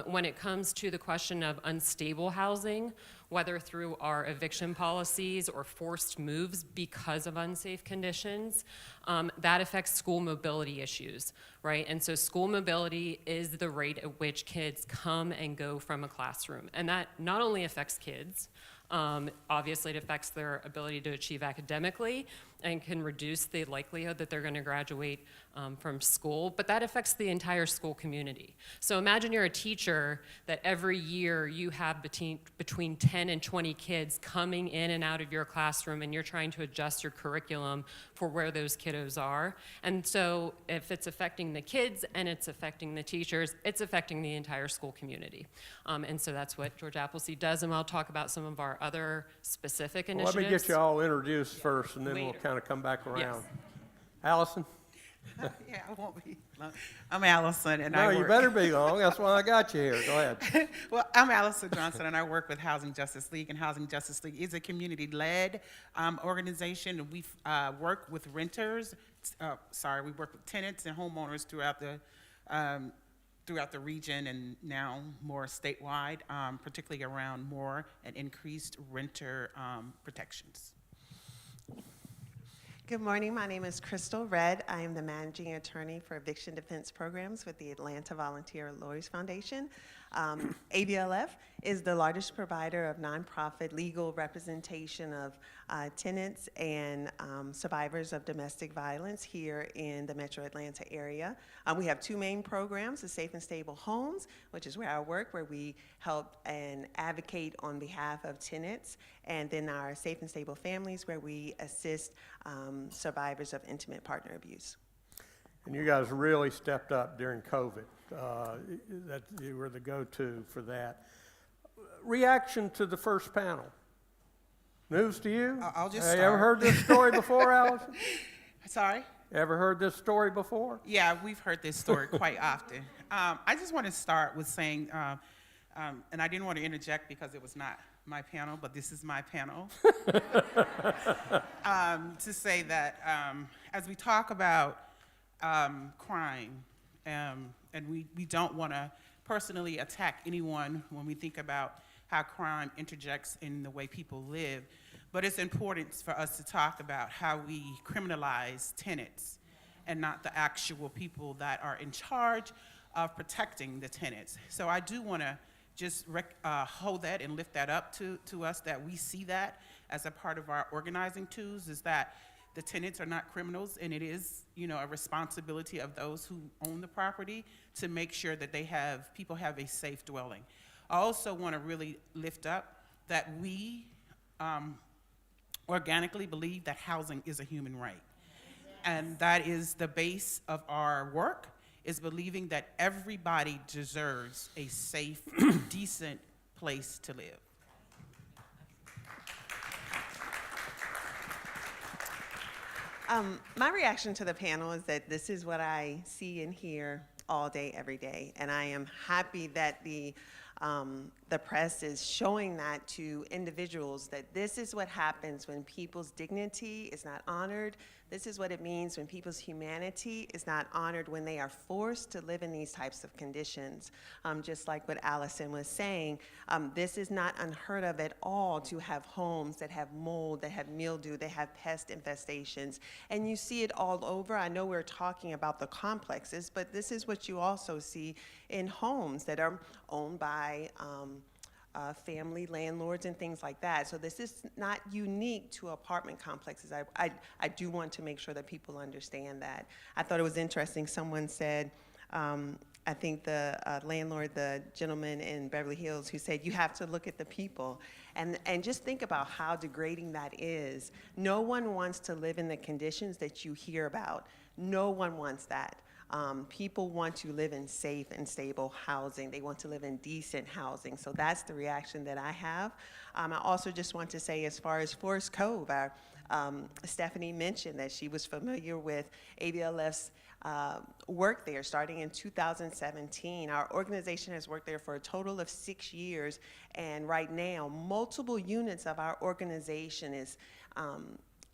When it comes to the question of unstable housing, whether through our eviction policies or forced moves because of unsafe conditions, that affects school mobility issues, right? And so school mobility is the rate at which kids come and go from a classroom. And that not only affects kids, obviously it affects their ability to achieve academically, and can reduce the likelihood that they're going to graduate from school, but that affects the entire school community. So imagine you're a teacher that every year you have between 10 and 20 kids coming in and out of your classroom, and you're trying to adjust your curriculum for where those kiddos are. And so if it's affecting the kids and it's affecting the teachers, it's affecting the entire school community. And so that's what George Appleseed does, and I'll talk about some of our other specific Well, initiatives. let me get you all introduced first, and then we'll Later. kind of come back around. Yes. Allison? Yeah, I won't be long. I'm Allison, and No, I work. you better be long. That's why I got you here. Go ahead. Well, I'm Allison Johnson, and I work with Housing Justice League, and Housing Justice League is a community-led organization, and we work with renters. We work with tenants and homeowners throughout the region, and now more statewide, particularly around more and increased renter protections. Good morning. My name is Crystal Redd. I am the managing attorney for eviction defense programs with the Atlanta Volunteer Lawyers Foundation. ABLF is the largest provider of nonprofit legal representation of tenants and survivors of domestic violence here in the metro Atlanta area. We have two main programs, the Safe and Stable Homes, which is where I work, where we help and advocate on behalf of tenants, and then our Safe and Stable Families, where we assist survivors of intimate partner abuse. And you guys really stepped up during COVID. That you were the go-to for that. Reaction to the first panel. News to you? I'll just Have you start. ever heard this story before, Allison? Sorry? Ever heard this story before? Yeah, we've heard this story quite often. I just want to start with saying, and I didn't want to interject because it was not my panel, but this is my panel, to say that as we talk about crime, and we don't want to personally attack anyone when we think about how crime interjects in the way people live, but it's important for us to talk about how we criminalize tenants and not the actual people that are in charge of protecting the tenants. So I do want to just hold that and lift that up to us, that we see that as a part of our organizing tools, is that the tenants are not criminals, and it is, a responsibility of those who own the property to make sure that people have a safe dwelling. I also want to really lift up that we organically believe that housing is a human right. And that is the base of our work, is believing that everybody deserves a safe, decent place to live. My reaction to the panel is that this is what I see and hear all day, every day, and I am happy that the press is showing that to individuals, that this is what happens when people's dignity is not honored. This is what it means when people's humanity is not honored, when they are forced to live in these types of conditions. Just like what Allison was saying, this is not unheard of at all to have homes that have mold, that have mildew, that have pest infestations. And you see it all over. I know we're talking about the complexes, but this is what you also see in homes that are owned by family landlords and things like that. So this is not unique to apartment complexes. I do want to make sure that people understand that. I thought it was interesting. Someone said, I think the landlord, the gentleman in Beverly Hills, who said, you have to look at the people. And just think about how degrading that is. No one wants to live in the conditions that you hear about. No one wants that. People want to live in safe and stable housing. They want to live in decent housing. So that's the reaction that I have. I also just want to say, as far as Forest Cove, Stephanie mentioned that she was familiar with ABLF's work there starting in 2017. Our organization has worked there for a total of 6 years, and right now, multiple units of our organization is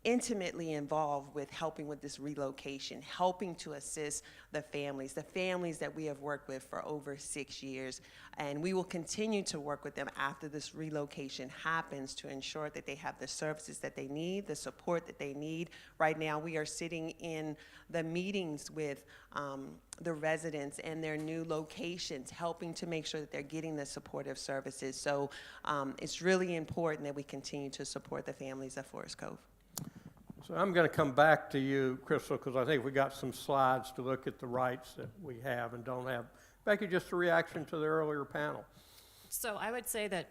intimately involved with helping with this relocation, helping to assist the families that we have worked with for over 6 years. And we will continue to work with them after this relocation happens to ensure that they have the services that they need, the support that they need. Right now, we are sitting in the meetings with the residents and their new locations, helping to make sure that they're getting the supportive services. So it's really important that we continue to support the families of Forest Cove. So I'm going to come back to you, Crystal, because I think we got some slides to look at the rights that we have and don't have. Becky, just a reaction to the earlier panel. So I would say that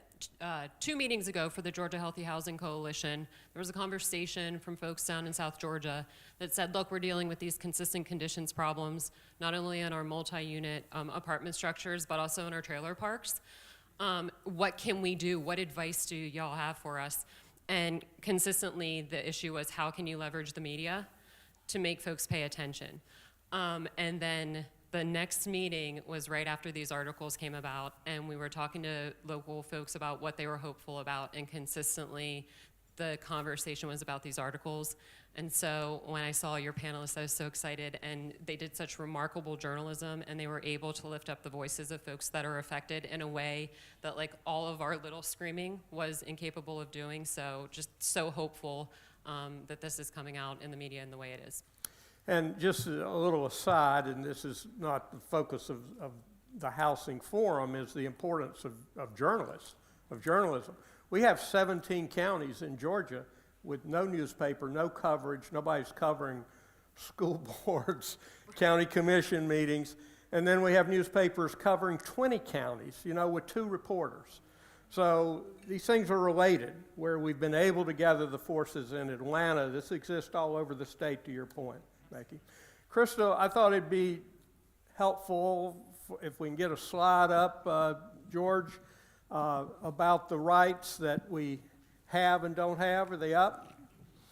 2 meetings ago for the Georgia Healthy Housing Coalition, there was a conversation from folks down in South Georgia that said, look, we're dealing with these consistent conditions problems, not only in our multi-unit apartment structures, but also in our trailer parks. What can we do? What advice do y'all have for us? And consistently, the issue was, how can you leverage the media to make folks pay attention? And then the next meeting was right after these articles came about, and we were talking to local folks about what they were hopeful about, and consistently the conversation was about these articles. And so when I saw your panelists, I was so excited, and they did such remarkable journalism, and they were able to lift up the voices of folks that are affected in a way that like all of our little screaming was incapable of doing. So just so hopeful that this is coming out in the media in the way it is. And just a little aside, and this is not the focus of the housing forum, is the importance of journalists, of journalism. We have 17 counties in Georgia with no newspaper, no coverage, nobody's covering school boards, county commission meetings, and then we have newspapers covering 20 counties, you know, with 2 reporters. So these things are related, where we've been able to gather the forces in Atlanta. This exists all over the state, to your point, Becky. Crystal, I thought it'd be helpful if we can get a slide up, George, about the rights that we have and don't have. Are they up?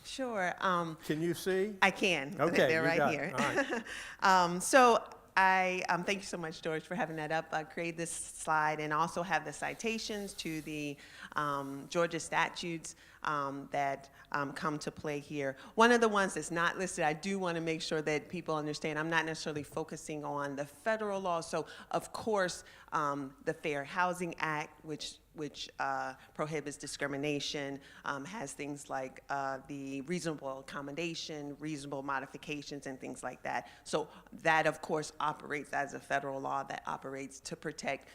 Sure. Can you see? I can. Okay, They're you right got here. it. All right. So I thank you so much, George, for having that up. I created this slide and also have the citations to the Georgia statutes that come to play here. One of the ones that's not listed, I do want to make sure that people understand, I'm not necessarily focusing on the federal law. So, of course, the Fair Housing Act, which prohibits discrimination, has things like the reasonable accommodation, reasonable modifications, and things like that. So that, of course, operates as a federal law that operates to protect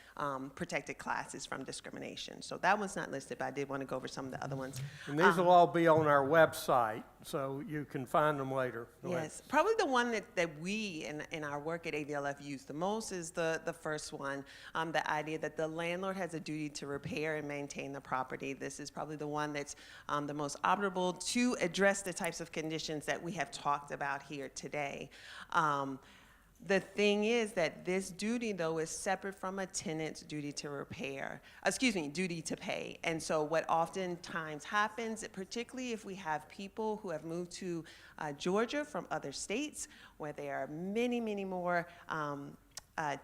protected classes from discrimination. So that one's not listed, but I did want to go over some of the other ones. And these will all be on our website, so you can find them later. Go ahead. Yes, probably the one that we in our work at AVLF use the most is the first one, the idea that the landlord has a duty to repair and maintain the property. This is probably the one that's the most operable to address the types of conditions that we have talked about here today. The thing is that this duty, though, is separate from a tenant's duty to repair, duty to pay. And so what oftentimes happens, particularly if we have people who have moved to Georgia from other states, where there are many, many more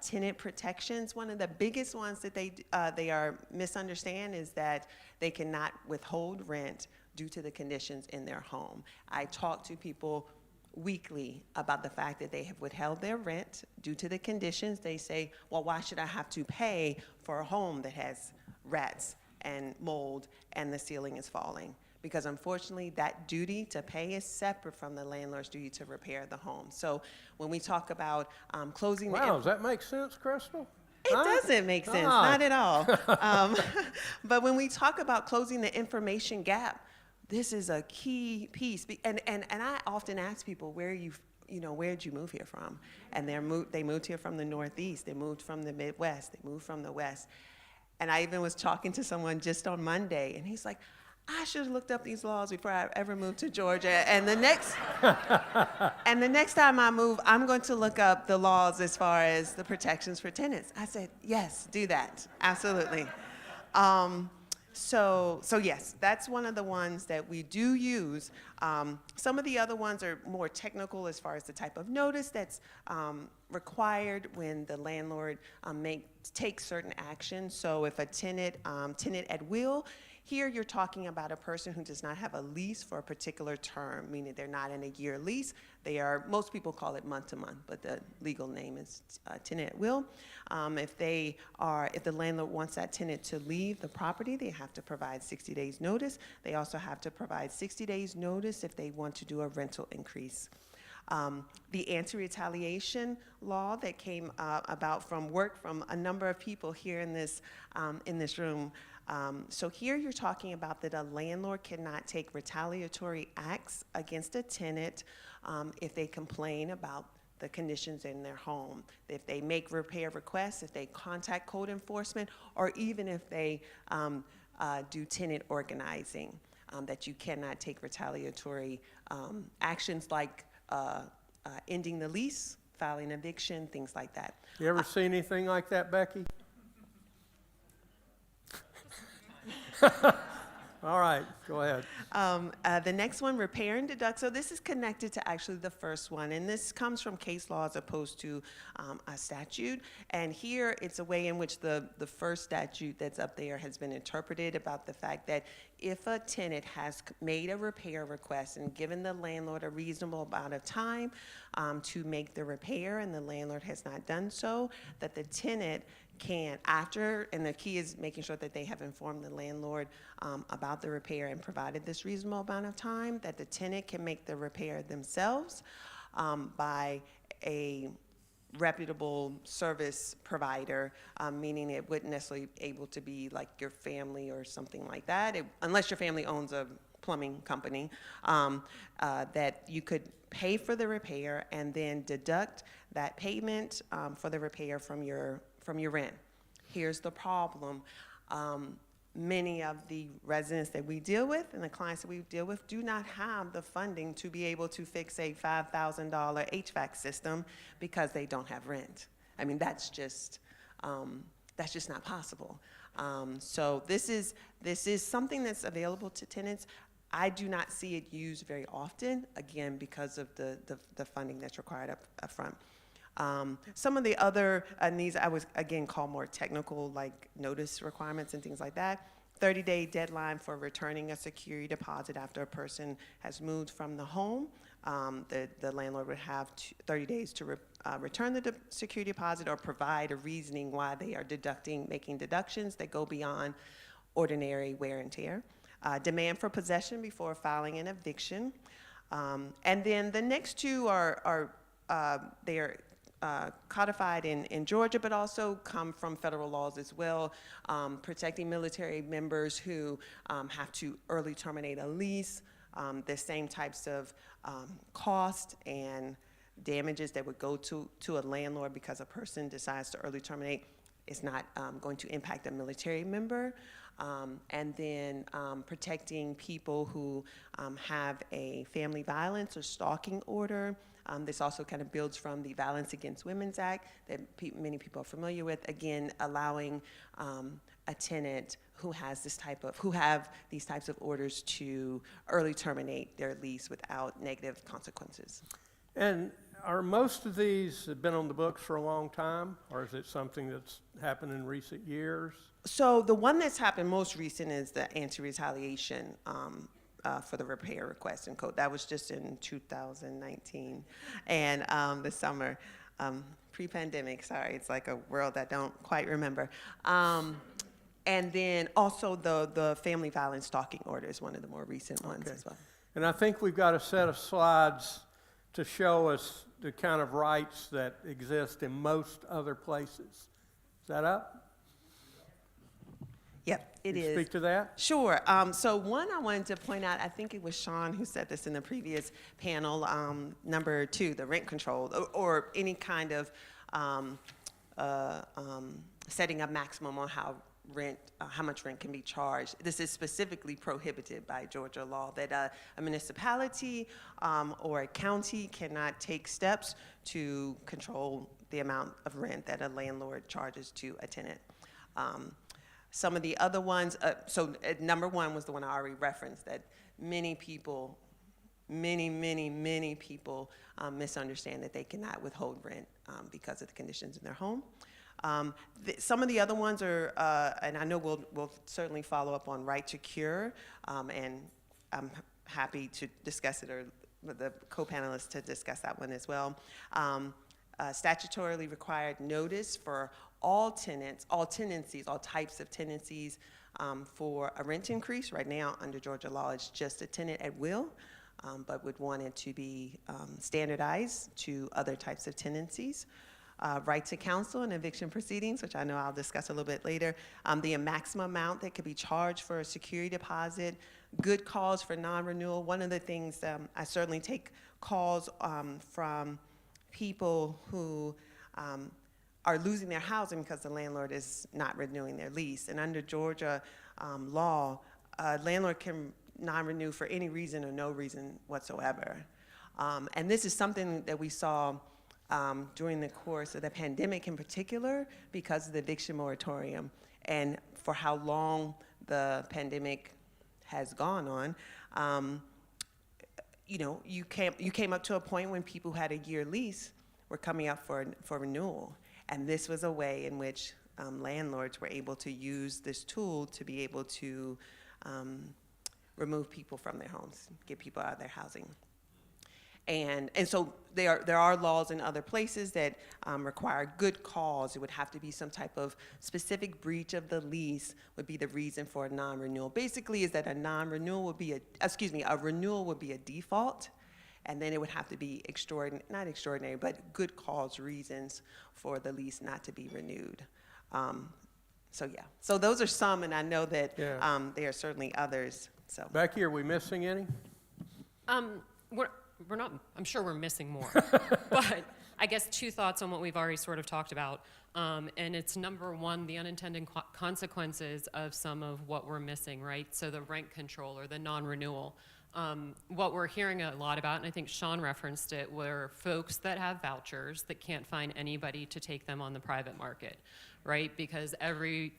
tenant protections. One of the biggest ones that they are misunderstand is that they cannot withhold rent due to the conditions in their home. I talk to people weekly about the fact that they have withheld their rent due to the conditions. They say, well, why should I have to pay for a home that has rats and mold and the ceiling is falling? Because unfortunately, that duty to pay is separate from the landlord's duty to repair the home. So when we talk about closing the... Wow, does that make sense, Crystal? It doesn't make sense, not at all. But when we talk about closing the information gap, this is a key piece. And I often ask people, where'd you move here from? And they moved here from the Northeast, they moved from the Midwest, they moved from the West. And I even was talking to someone just on Monday, and he's like, I should have looked up these laws before I ever moved to Georgia. And the next time I move, I'm going to look up the laws as far as the protections for tenants. I said, yes, do that, absolutely. So yes, that's one of the ones that we do use. Some of the other ones are more technical as far as the type of notice that's required when the landlord takes certain actions. So if a tenant at will, here you're talking about a person who does not have a lease for a particular term, meaning they're not in a year lease. They are, most people call it month to month, but the legal name is tenant at will. If the landlord wants that tenant to leave the property, they have to provide 60 days notice. They also have to provide 60 days notice if they want to do a rental increase. The anti-retaliation law that came about from work from a number of people here in this room So here you're talking about that a landlord cannot take retaliatory acts against a tenant if they complain about the conditions in their home, if they make repair requests, if they contact code enforcement, or even if they do tenant organizing, that you cannot take retaliatory actions like ending the lease, filing eviction, things like that. You ever seen anything like that, Becky? All right, go ahead. The next one, repair and deduct. So this is connected to actually the first one, and this comes from case law as opposed to a statute. And here it's a way in which the first statute that's up there has been interpreted about the fact that if a tenant has made a repair request and given the landlord a reasonable amount of time to make the repair and the landlord has not done so, that the tenant can, after, and the key is making sure that they have informed the landlord about the repair and provided this reasonable amount of time, that the tenant can make the repair themselves by a reputable service provider, meaning it wouldn't necessarily be able to be like your family or something like that, unless your family owns a plumbing company, that you could pay for the repair and then deduct that payment for the repair from your rent. Here's the problem. Many of the residents that we deal with and the clients that we deal with do not have the funding to be able to fix a $5,000 HVAC system because they don't have rent. I mean, that's just not possible. So this is something that's available to tenants. I do not see it used very often, again, because of the funding that's required up front. Some of the other, and these I would again call more technical, like notice requirements and things like that. 30-day deadline for returning a security deposit after a person has moved from the home. The landlord would have 30 days to return the security deposit or provide a reasoning why they are making deductions that go beyond ordinary wear and tear. Demand for possession before filing an eviction. And then the next two are codified in Georgia, but also come from federal laws as well, protecting military members who have to early terminate a lease, the same types of cost and damages that would go to a landlord because a person decides to early terminate is not going to impact a military member. And then protecting people who have a family violence or stalking order. This also kind of builds from the Violence Against Women's Act that many people are familiar with. Again, allowing a tenant who has these types of orders to early terminate their lease without negative consequences. And are most of these been on the books for a long time, or is it something that's happened in recent years? So the one that's happened most recent is the anti-retaliation for the repair request in code. That was just in 2019, and the summer, pre-pandemic. Sorry, it's like a world I don't quite remember. And then also the family violence stalking order is one of the more recent ones as well. And I think we've got a set of slides to show us the kind of rights that exist in most other places. Is that up? Yep, it Can you is. speak to that? Sure. So one I wanted to point out, I think it was Sean who said this in the previous panel, number 2, the rent control, or any kind of setting a maximum on how much rent can be charged. This is specifically prohibited by Georgia law, that a municipality or a county cannot take steps to control the amount of rent that a landlord charges to a tenant. Some of the other ones, number 1 was the one I already referenced, that many people misunderstand that they cannot withhold rent because of the conditions in their home. Some of the other ones are, and I know we'll certainly follow up on right to cure, and I'm happy to discuss it, or the co-panelists to discuss that one as well. Statutorily required notice for all tenants, all tenancies, all types of tenancies for a rent increase. Right now, under Georgia law, it's just a tenant at will, but would want it to be standardized to other types of tenancies. right to counsel in eviction proceedings, which I know I'll discuss a little bit later, the maximum amount that could be charged for a security deposit, good cause for non-renewal. One of the things, I certainly take calls from people who are losing their housing because the landlord is not renewing their lease. And under Georgia law, a landlord can non-renew for any reason or no reason whatsoever. And this is something that we saw during the course of the pandemic in particular, because of the eviction moratorium and for how long the pandemic has gone on. You know, you came up to a point when people who had a year lease were coming up for renewal. And this was a way in which landlords were able to use this tool to be able to remove people from their homes, get people out of their housing. And so there are laws in other places that require good cause. It would have to be some type of specific breach of the lease would be the reason for a non-renewal. Basically, is that a non-renewal would be a renewal would be a default, and then it would have to be not extraordinary, but good cause reasons for the lease not to be renewed. So yeah, so those are some, and I know that there are certainly others. So Becky, are we missing any? We're not, I'm sure we're missing more. But I guess two thoughts on what we've already sort of talked about. And it's number one, the unintended consequences of some of what we're missing, right? So the rent control or the non-renewal. What we're hearing a lot about, and I think Sean referenced it, were folks that have vouchers that can't find anybody to take them on the private market, right? Because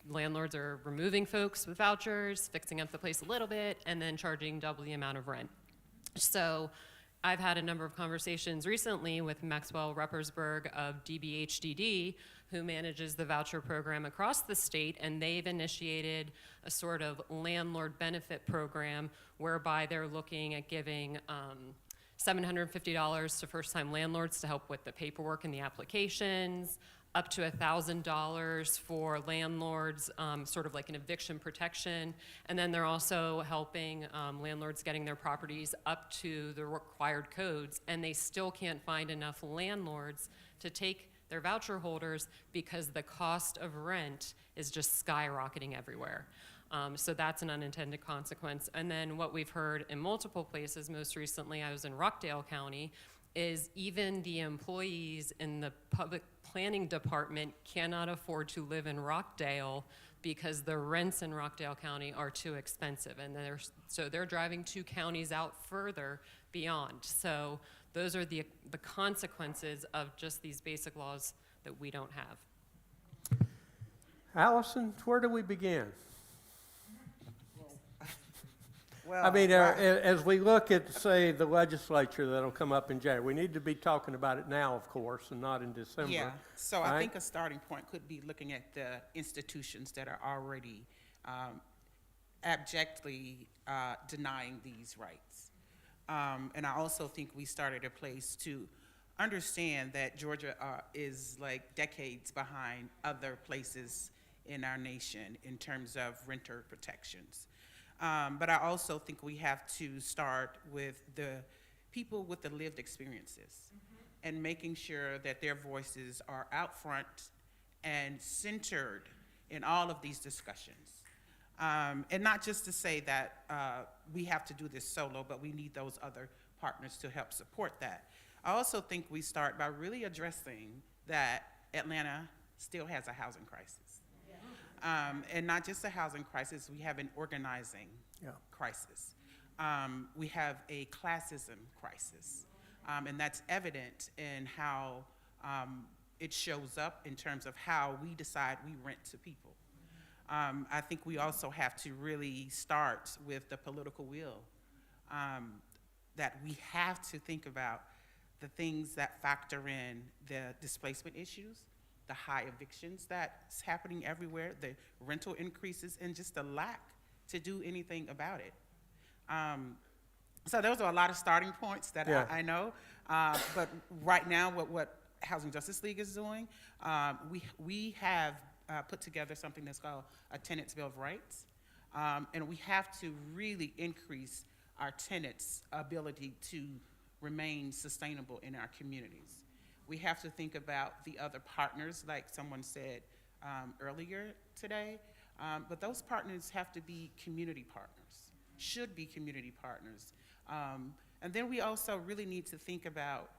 landlords are removing folks with vouchers, fixing up the place a little bit, and then charging double the amount of rent. So I've had a number of conversations recently with Maxwell Ruppersberg of DBHDD, who manages the voucher program across the state, and they've initiated a sort of landlord benefit program whereby they're looking at giving $750 to first-time landlords to help with the paperwork and the applications, up to $1,000 for landlords, sort of like an eviction protection. And then they're also helping landlords getting their properties up to the required codes, and they still can't find enough landlords to take their voucher holders because the cost of rent is just skyrocketing everywhere. So that's an unintended consequence. And then what we've heard in multiple places, most recently I was in Rockdale County, is even the employees in the public planning department cannot afford to live in Rockdale because the rents in Rockdale County are too expensive. And so they're driving 2 counties out further beyond. So those are the consequences of just these basic laws that we don't have. Allison, where do we begin? Well, I mean, as we look at, say, the legislature that'll come up in January, we need to be talking about it now, of course, and not in December. Yeah, so right? I think a starting point could be looking at the institutions that are already abjectly denying these rights. And I also think we started a place to understand that Georgia is like decades behind other places in our nation in terms of renter protections. But I also think we have to start with the people with the lived experiences and making sure that their voices are out front and centered in all of these discussions. And not just to say that we have to do this solo, but we need those other partners to help support that. I also think we start by really addressing that Atlanta still has a housing crisis. And not just a housing crisis, we have an organizing crisis. We have a classism crisis. And that's evident in how it shows up in terms of how we decide we rent to people. I think we also have to really start with the political will, that we have to think about the things that factor in the displacement issues, the high evictions that's happening everywhere, the rental increases, and just the lack to do anything about it. So those are a lot of starting points that I know. But right now, what Housing Justice League is doing, we have put together something that's called a Tenant's Bill of Rights. And we have to really increase our tenants' ability to remain sustainable in our communities. We have to think about the other partners, like someone said earlier today. But those partners have to be community partners, should be community partners. And then we also really need to think about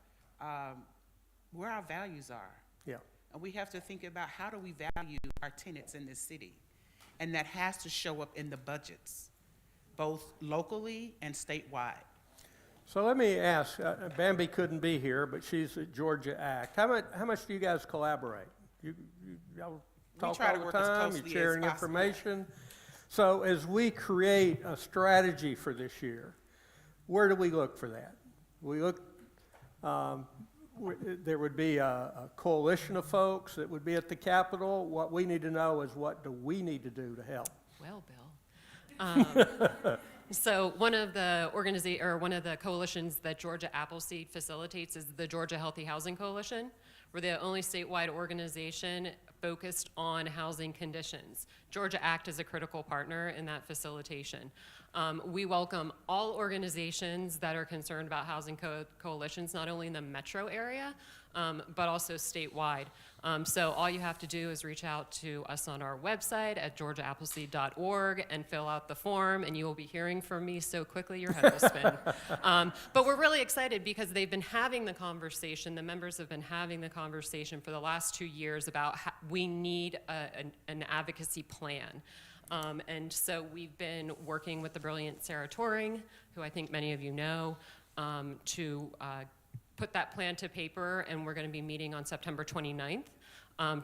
where our values are. Yeah. And we have to think about how do we value our tenants in this city? And that has to show up in the budgets, both locally and statewide. So let me ask, Bambi couldn't be here, but she's at Georgia Act. How much do you guys collaborate? Y'all talk try to all work the as time, closely you're sharing as possible. information? So as we create a strategy for this year, where do we look for that? We look, there would be a coalition of folks that would be at the Capitol. What we need to know is what do we need to do to help? Well, Bill. So one of the one of the coalitions that Georgia Appleseed facilitates is the Georgia Healthy Housing Coalition. We're the only statewide organization focused on housing conditions. Georgia Act is a critical partner in that facilitation. We welcome all organizations that are concerned about housing coalitions, not only in the metro area, but also statewide. So all you have to do is reach out to us on our website at georgiaappleseed.org and fill out the form, and you will be hearing from me so quickly your head will spin. But we're really excited because they've been having the conversation, the members have been having the conversation for the last 2 years about how we need an advocacy plan. And so we've been working with the brilliant Sarah Turing, who I think many of you know, to put that plan to paper, and we're going to be meeting on September 29th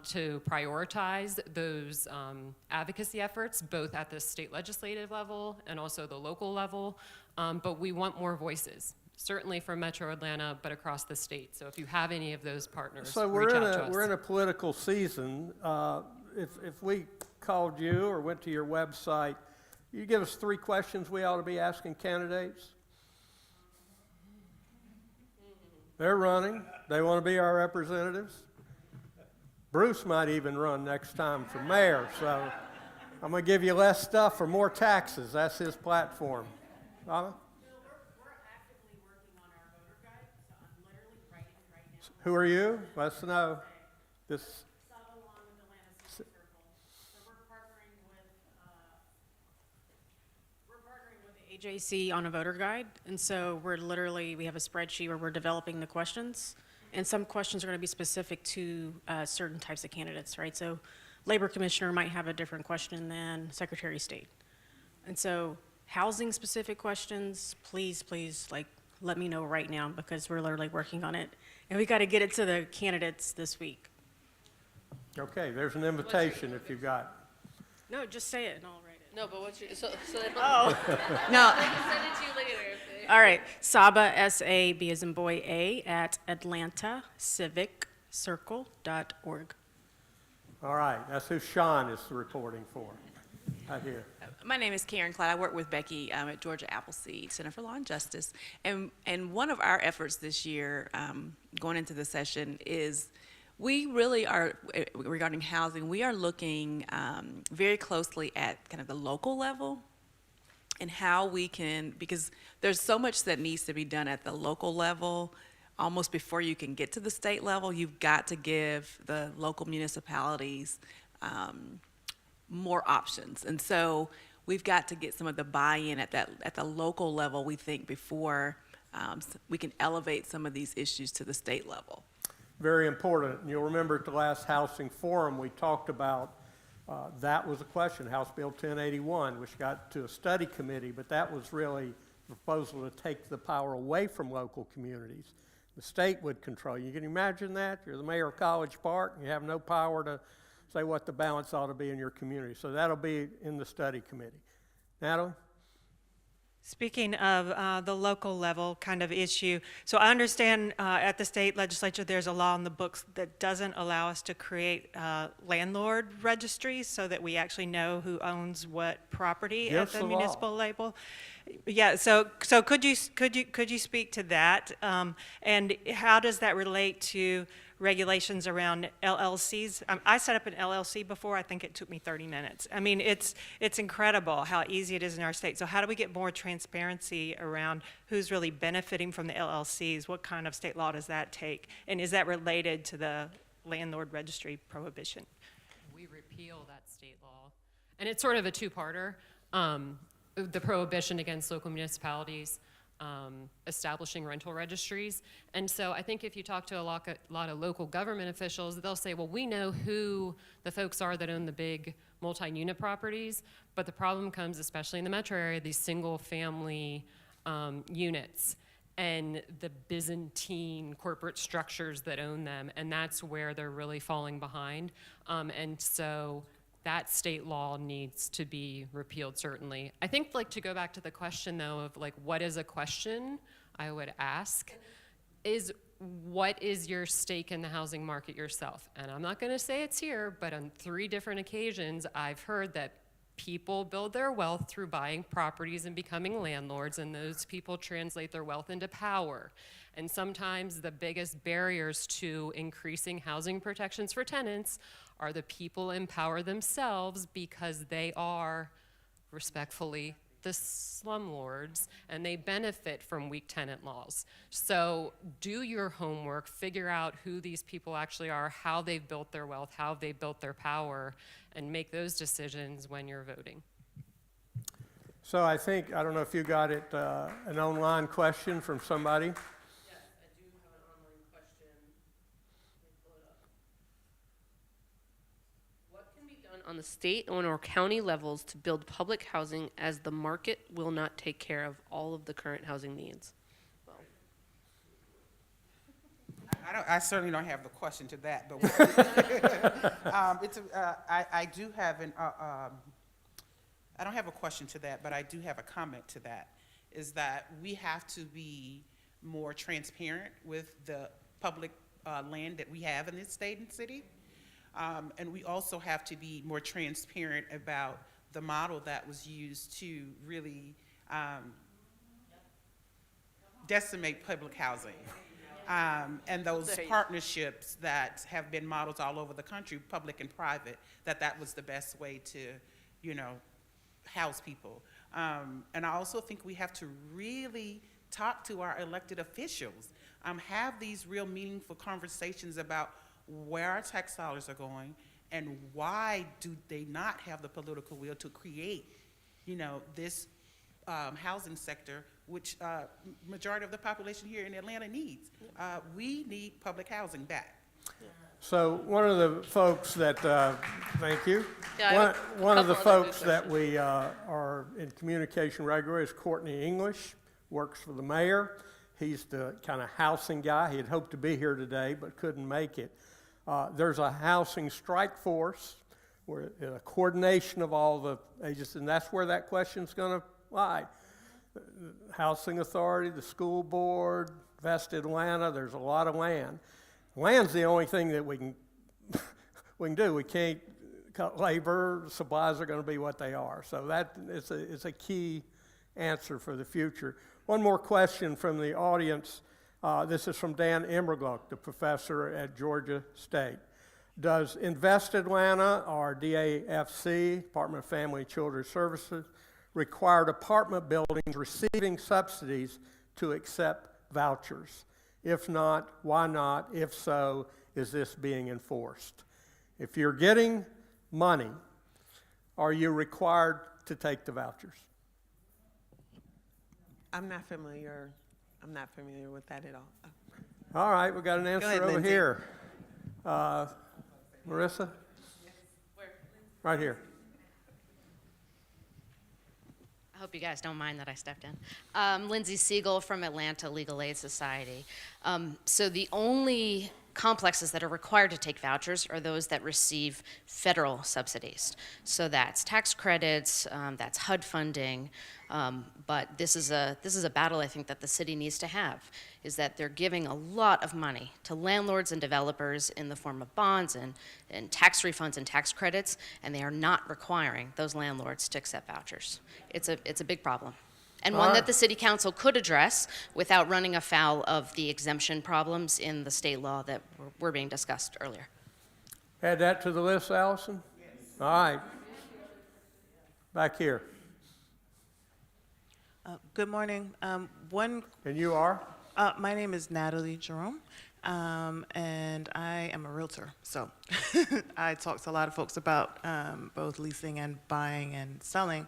to prioritize those advocacy efforts, both at the state legislative level and also the local level. But we want more voices, certainly from Metro Atlanta, but across the state. So if you have any of those partners, So reach out to us. we're in a political season. If we called you or went to your website, you give us 3 questions we ought to be asking candidates. They're running. They want to be our representatives. Bruce might even run next time for mayor, so I'm going to give you less stuff for more taxes. That's his platform. Donna? Who are you? Let us know. This. AJC on a voter guide, and so we have a spreadsheet where we're developing the questions, and some questions are going to be specific to certain types of candidates, right? So Labor Commissioner might have a different question than Secretary of State. And so housing specific questions, please, let me know right now because we're literally working on it. And we got to get it to the candidates this week. Okay, there's an invitation if you've got. No, just say it and I'll write it. No, but what's your, so Oh, no. I can send it to you later. All right, Saba, S-A-B as in boy, A, at atlantacivicCircle.org. All right, that's who Sean is reporting for. Right here. My name is Karen Clyde. I work with Becky at Georgia Appleseed Center for Law and Justice. And one of our efforts this year, going into the session, is we really are, regarding housing, we are looking very closely at kind of the local level and how we can, because there's so much that needs to be done at the local level. Almost before you can get to the state level, you've got to give the local municipalities more options. And so we've got to get some of the buy-in at the local level, we think, before we can elevate some of these issues to the state level. Very important. And you'll remember at the last housing forum, we talked about that was a question, House Bill 1081, which got to a study committee, but that was really a proposal to take the power away from local communities. The state would control. You can imagine that? You're the mayor of College Park, and you have no power to say what the balance ought to be in your community. So that'll be in the study committee. Natalie? Speaking of the local level kind of issue, so I understand at the state legislature there's a law in the books that doesn't allow us to create landlord registries so that we actually know who owns what property at the municipal level. Yeah, so could you speak to that, and how does that relate to regulations around LLCs. I set up an LLC before. I think it took me 30 minutes. I mean, it's incredible how easy it is in our state. So how do we get more transparency around who's really benefiting from the LLCs? What kind of state law does that take? And is that related to the landlord registry prohibition? We repeal that state law. And it's sort of a two-parter. The prohibition against local municipalities establishing rental registries. And so I think if you talk to a lot of local government officials, they'll say, well, we know who the folks are that own the big multi-unit properties, but the problem comes, especially in the metro area, these single-family units and the Byzantine corporate structures that own them, and that's where they're really falling behind. And so that state law needs to be repealed, certainly. I think, like, to go back to the question, though, of, like, what is a question I would ask is, what is your stake in the housing market yourself? And I'm not going to say it's here, but on 3 different occasions, I've heard that people build their wealth through buying properties and becoming landlords, and those people translate their wealth into power. And sometimes the biggest barriers to increasing housing protections for tenants are the people in power themselves, because they are, respectfully, the slumlords, and they benefit from weak tenant laws. So do your homework, figure out who these people actually are, how they've built their wealth, how they've built their power, and make those decisions when you're voting. So I think, I don't know if you got it, an online question from somebody. On the state or county levels to build public housing, as the market will not take care of all of the current housing needs? Well, I certainly don't have the question to that, but I do have I don't have a question to that, but I do have a comment to that, is that we have to be more transparent with the public land that we have in this state and city. And we also have to be more transparent about the model that was used to really decimate public housing. And those partnerships that have been models all over the country, public and private, that was the best way to, house people. And I also think we have to really talk to our elected officials, have these real meaningful conversations about where our tax dollars are going and why do they not have the political will to create, this housing sector, which majority of the population here in Atlanta needs. We need public housing back. So one of the folks that, thank you. Yeah, One of the folks that we are in communication regularly is Courtney English, works for the mayor. He's the kind of housing guy. He had hoped to be here today but couldn't make it. There's a housing strike force, where a coordination of all the agencies, and that's where that question's going to lie. The Housing Authority, the school board, Vest Atlanta, there's a lot of land. Land's the only thing that we can do. We can't cut labor. Supplies are going to be what they are. So that it's a key answer for the future. One more question from the audience. This is from Dan Immergluck, the professor at Georgia State. Does Invest Atlanta, or DAFC, Department of Family and Children's Services, require apartment buildings receiving subsidies to accept vouchers? If not, why not? If so, is this being enforced? If you're getting money, are you required to take the vouchers? I'm not familiar with that at all. All right, we got an answer ahead, over Lindsay. here. Marissa? Right here. I hope you guys don't mind that I stepped in. Lindsay Siegel from Atlanta Legal Aid Society. So the only complexes that are required to take vouchers are those that receive federal subsidies. So that's tax credits, that's HUD funding, but this is a battle I think that the city needs to have, is that they're giving a lot of money to landlords and developers in the form of bonds and tax refunds and tax credits, and they are not requiring those landlords to accept vouchers. It's a big problem. and All one right. that the city council could address without running afoul of the exemption problems in the state law that were being discussed earlier. Add that to the list, Allison? Yes. All right. Back here. Good morning. And you are? My name is Natalie Jerome, and I am a realtor. So I talk to a lot of folks about both leasing and buying and selling.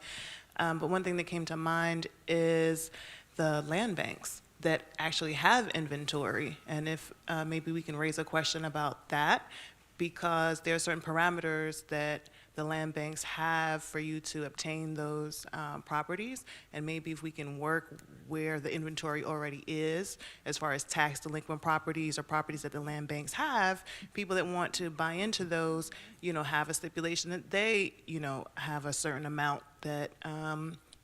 But one thing that came to mind is the land banks that actually have inventory, and if maybe we can raise a question about that, because there are certain parameters that the land banks have for you to obtain those properties, and maybe if we can work where the inventory already is, as far as tax delinquent properties or properties that the land banks have, people that want to buy into those, have a stipulation that they, have a certain amount that,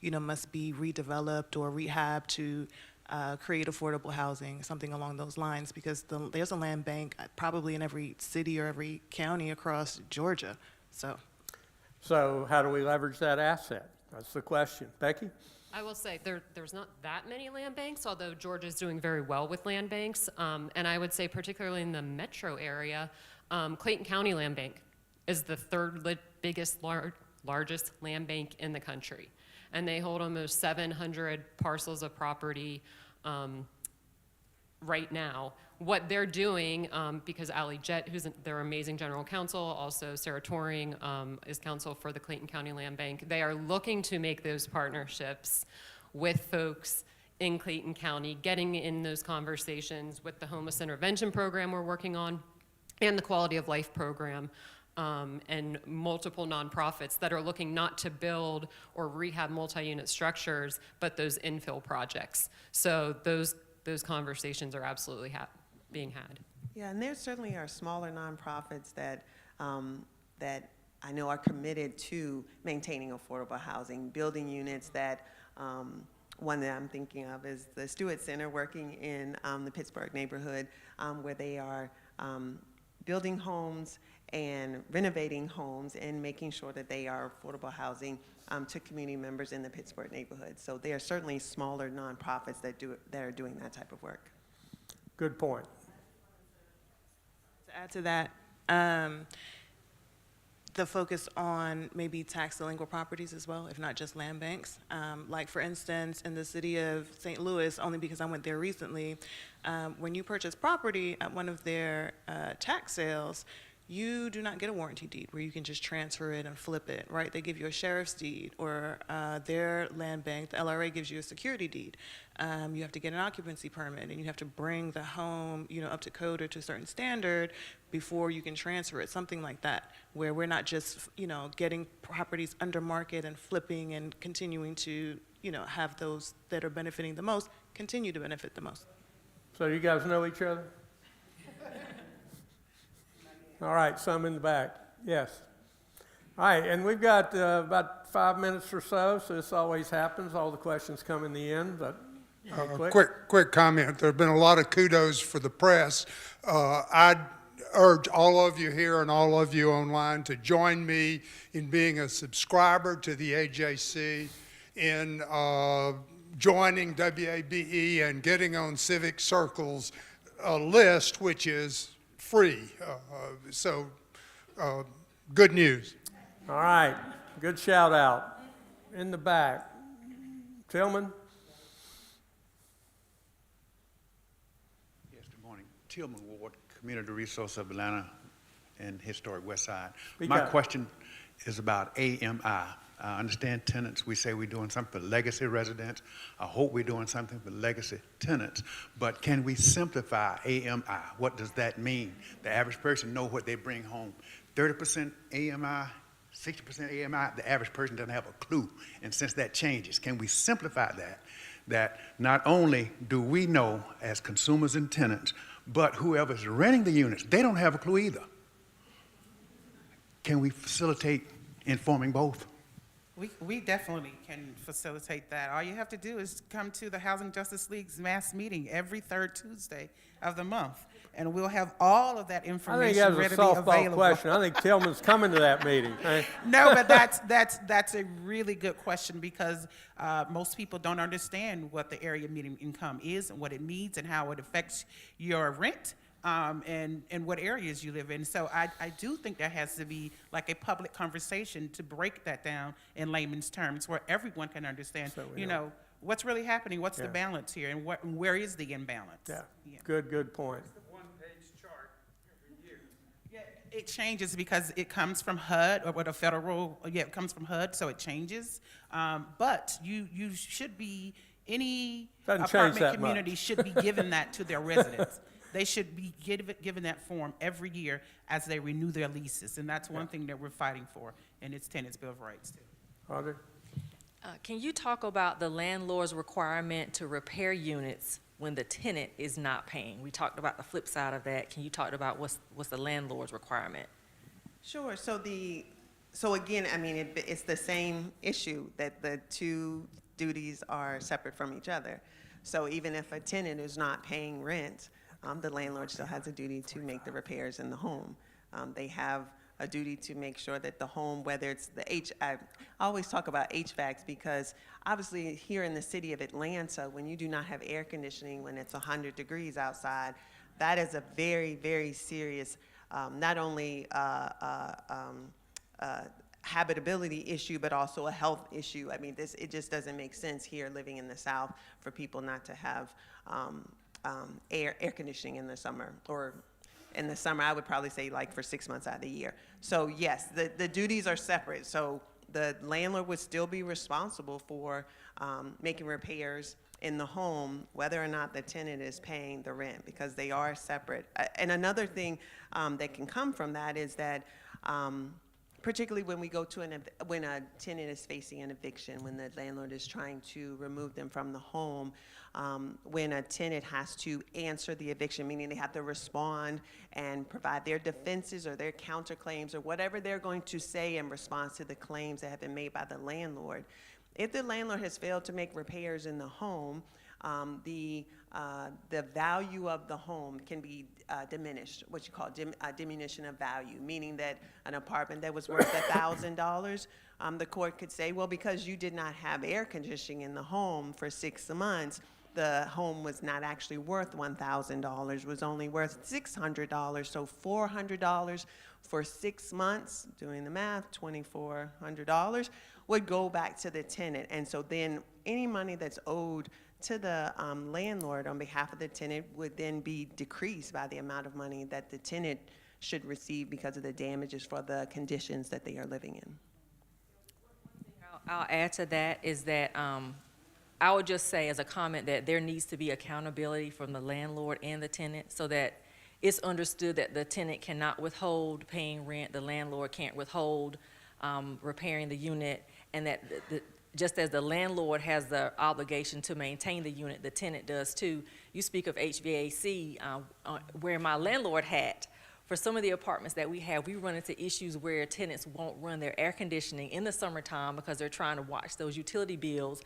must be redeveloped or rehabbed to create affordable housing, something along those lines, because there's a land bank probably in every city or every county across Georgia. So how do we leverage that asset? That's the question. Becky? I will say there's not that many land banks, although Georgia is doing very well with land banks. And I would say particularly in the metro area, Clayton County Land Bank is the third largest land bank in the country. And they hold almost 700 parcels of property right now. What they're doing, because Ali Jett, who's their amazing general counsel, also Sarah Toring is counsel for the Clayton County Land Bank, they are looking to make those partnerships with folks in Clayton County, getting in those conversations with the homeless intervention program we're working on and the quality of life program. And multiple nonprofits that are looking not to build or rehab multi-unit structures, but those infill projects. So those conversations are absolutely being had. Yeah, and there certainly are smaller nonprofits that that I know are committed to maintaining affordable housing, building units that. One that I'm thinking of is the Stewart Center, working in the Pittsburgh neighborhood, where they are building homes and renovating homes and making sure that they are affordable housing to community members in the Pittsburgh neighborhood. So there are certainly smaller nonprofits that are doing that type of work. Good point. To add to that, the focus on maybe tax delinquent properties as well, if not just land banks. Like for instance, in the city of St. Louis, only because I went there recently, when you purchase property at one of their tax sales, you do not get a warranty deed where you can just transfer it and flip it, right? They give you a sheriff's deed, or their land bank, the LRA, gives you a security deed. You have to get an occupancy permit, and you have to bring the home, up to code or to a certain standard before you can transfer it, something like that, where we're not just, getting properties under market and flipping and continuing to, have those that are benefiting the most continue to benefit the most. So you guys know each other? All right, some in the back. Yes. All right, and we've got about 5 minutes or so this always happens. All the questions come in the end, but quick comment. There have been a lot of kudos for the press. I'd urge all of you here and all of you online to join me in being a subscriber to the AJC, in joining WABE and getting on Civic Circle's list, which is free. Good news. all right, good shout out. In the back. Tillman? Yes, good morning. Tillman Ward, Community Resource of Atlanta and Historic West Side. Speak My up. question is about AMI. I understand tenants, we say we're doing something for legacy residents. I hope we're doing something for legacy tenants. But can we simplify AMI? What does that mean? The average person know what they bring home. 30% AMI, 60% AMI, the average person doesn't have a clue. And since that changes, can we simplify that? That not only do we know as consumers and tenants, but whoever's renting the units, they don't have a clue either. Can we facilitate informing both? We definitely can facilitate that. All you have to do is come to the Housing Justice League's mass meeting every third Tuesday of the month, and we'll have all of that I think information that's a readily softball available. question. I think Tillman's coming to that meeting. Hey? No, but that's a really good question, because most people don't understand what the area median income is and what it means and how it affects your rent. And what areas you live in. So I do think there has to be like a public conversation to break that down in layman's terms, where everyone can understand, you know, what's really happening, what's the balance here, and where is the imbalance. Yeah, good point. One-page chart every year. Yeah, it changes because it comes from HUD, or what a federal, it comes from HUD, so it changes. But you should be, any Doesn't change apartment that community much. should be given that to their residents. They should be given that form every year as they renew their leases, and that's one thing that we're fighting for, and it's Tenants' Bill of Rights too. Audrey? Can you talk about the landlord's requirement to repair units when the tenant is not paying? We talked about the flip side of that. Can you talk about what's the landlord's requirement? Sure. So again, I mean, it's the same issue, that the two duties are separate from each other. So even if a tenant is not paying rent, the landlord still has a duty to make the repairs in the home. They have a duty to make sure that the home, whether it's I always talk about HVACs, because obviously here in the city of Atlanta, when you do not have air conditioning, when it's 100 degrees outside, that is a very, very serious, not only habitability issue, but also a health issue. I mean, it just doesn't make sense here living in the South for people not to have air conditioning in the summer, or in the summer, I would probably say like for 6 months out of the year. So yes, the duties are separate. So the landlord would still be responsible for making repairs in the home, whether or not the tenant is paying the rent, because they are separate. And another thing that can come from that is that particularly when we go to when a tenant is facing an eviction, when the landlord is trying to remove them from the home, when a tenant has to answer the eviction, meaning they have to respond and provide their defenses or their counterclaims or whatever they're going to say in response to the claims that have been made by the landlord. If the landlord has failed to make repairs in the home, the value of the home can be diminished, what you call diminution of value, meaning that an apartment that was worth $1,000, the court could say, well, because you did not have air conditioning in the home for 6 months, the home was not actually worth $1,000, was only worth $600, so $400 for 6 months, doing the math, $2,400, would go back to the tenant. And so then any money that's owed to the landlord on behalf of the tenant would then be decreased by the amount of money that the tenant should receive because of the damages for the conditions that they are living in. I'll add to that is that I would just say as a comment that there needs to be accountability from the landlord and the tenant, so that it's understood that the tenant cannot withhold paying rent, the landlord can't withhold repairing the unit, and that just as the landlord has the obligation to maintain the unit, the tenant does too. You speak of HVAC, wearing my landlord hat. For some of the apartments that we have, we run into issues where tenants won't run their air conditioning in the summertime because they're trying to watch those utility bills,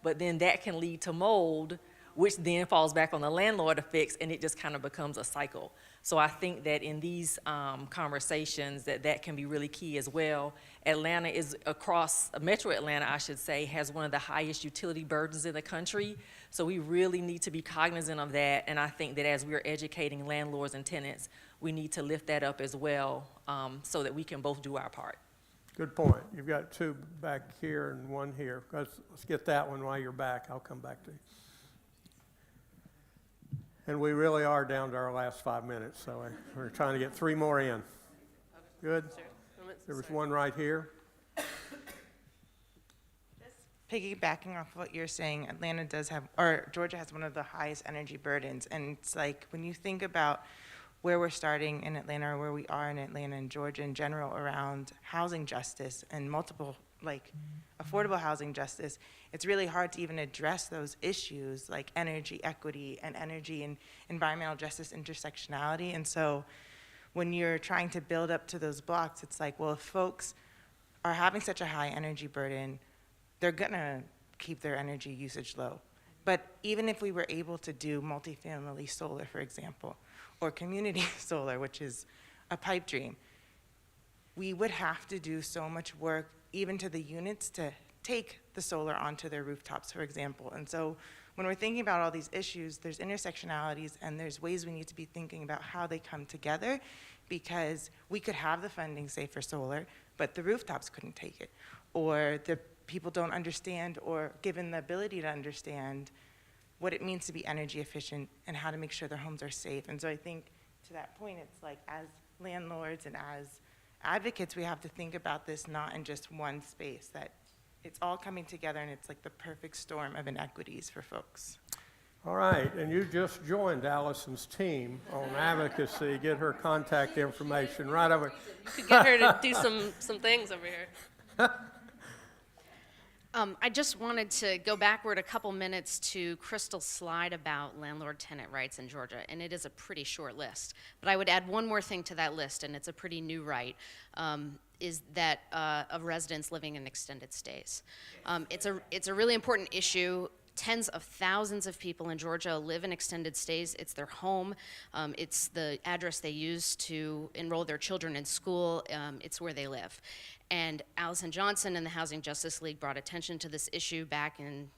but then that can lead to mold, which then falls back on the landlord to fix, and it just kind of becomes a cycle. So I think that in these conversations that can be really key as well. Atlanta is Metro Atlanta, I should say, has one of the highest utility burdens in the country. So we really need to be cognizant of that. And I think that as we're educating landlords and tenants, we need to lift that up as well, so that we can both do our part. Good point. You've got two back here and one here. Let's get that one while you're back. I'll come back to you. And we really are down to our last 5 minutes, so we're trying to get 3 more in. Good? There was one right here. Piggybacking off what you're saying, Atlanta does have, or Georgia has one of the highest energy burdens. And it's like, when you think about where we're starting in Atlanta, or where we are in Atlanta and Georgia in general around housing justice and multiple, like affordable housing justice, it's really hard to even address those issues like energy equity and energy and environmental justice intersectionality. And so when you're trying to build up to those blocks, it's like, well, if folks are having such a high energy burden, they're gonna keep their energy usage low. But even if we were able to do multifamily solar, for example, or community solar, which is a pipe dream, we would have to do so much work even to the units to take the solar onto their rooftops, for example. And so when we're thinking about all these issues, there's intersectionalities and there's ways we need to be thinking about how they come together, because we could have the funding, say, for solar, but the rooftops couldn't take it, or the people don't understand or given the ability to understand what it means to be energy efficient and how to make sure their homes are safe. And so I think to that point, it's like as landlords and as advocates, we have to think about this not in just one space, that it's all coming together and it's like the perfect storm of inequities for folks. All right, and you just joined Allison's team on advocacy. Get her contact information right over. You could get her to do some things over here. I just wanted to go backward a couple minutes to Crystal's slide about landlord-tenant rights in Georgia, and it is a pretty short list. But I would add one more thing to that list, and it's a pretty new right, is that of residents living in extended stays. It's a really important issue. Tens of thousands of people in Georgia live in extended stays. It's their home. It's the address they use to enroll their children in school. It's where they live. And Allison Johnson and the Housing Justice League brought attention to this issue back in,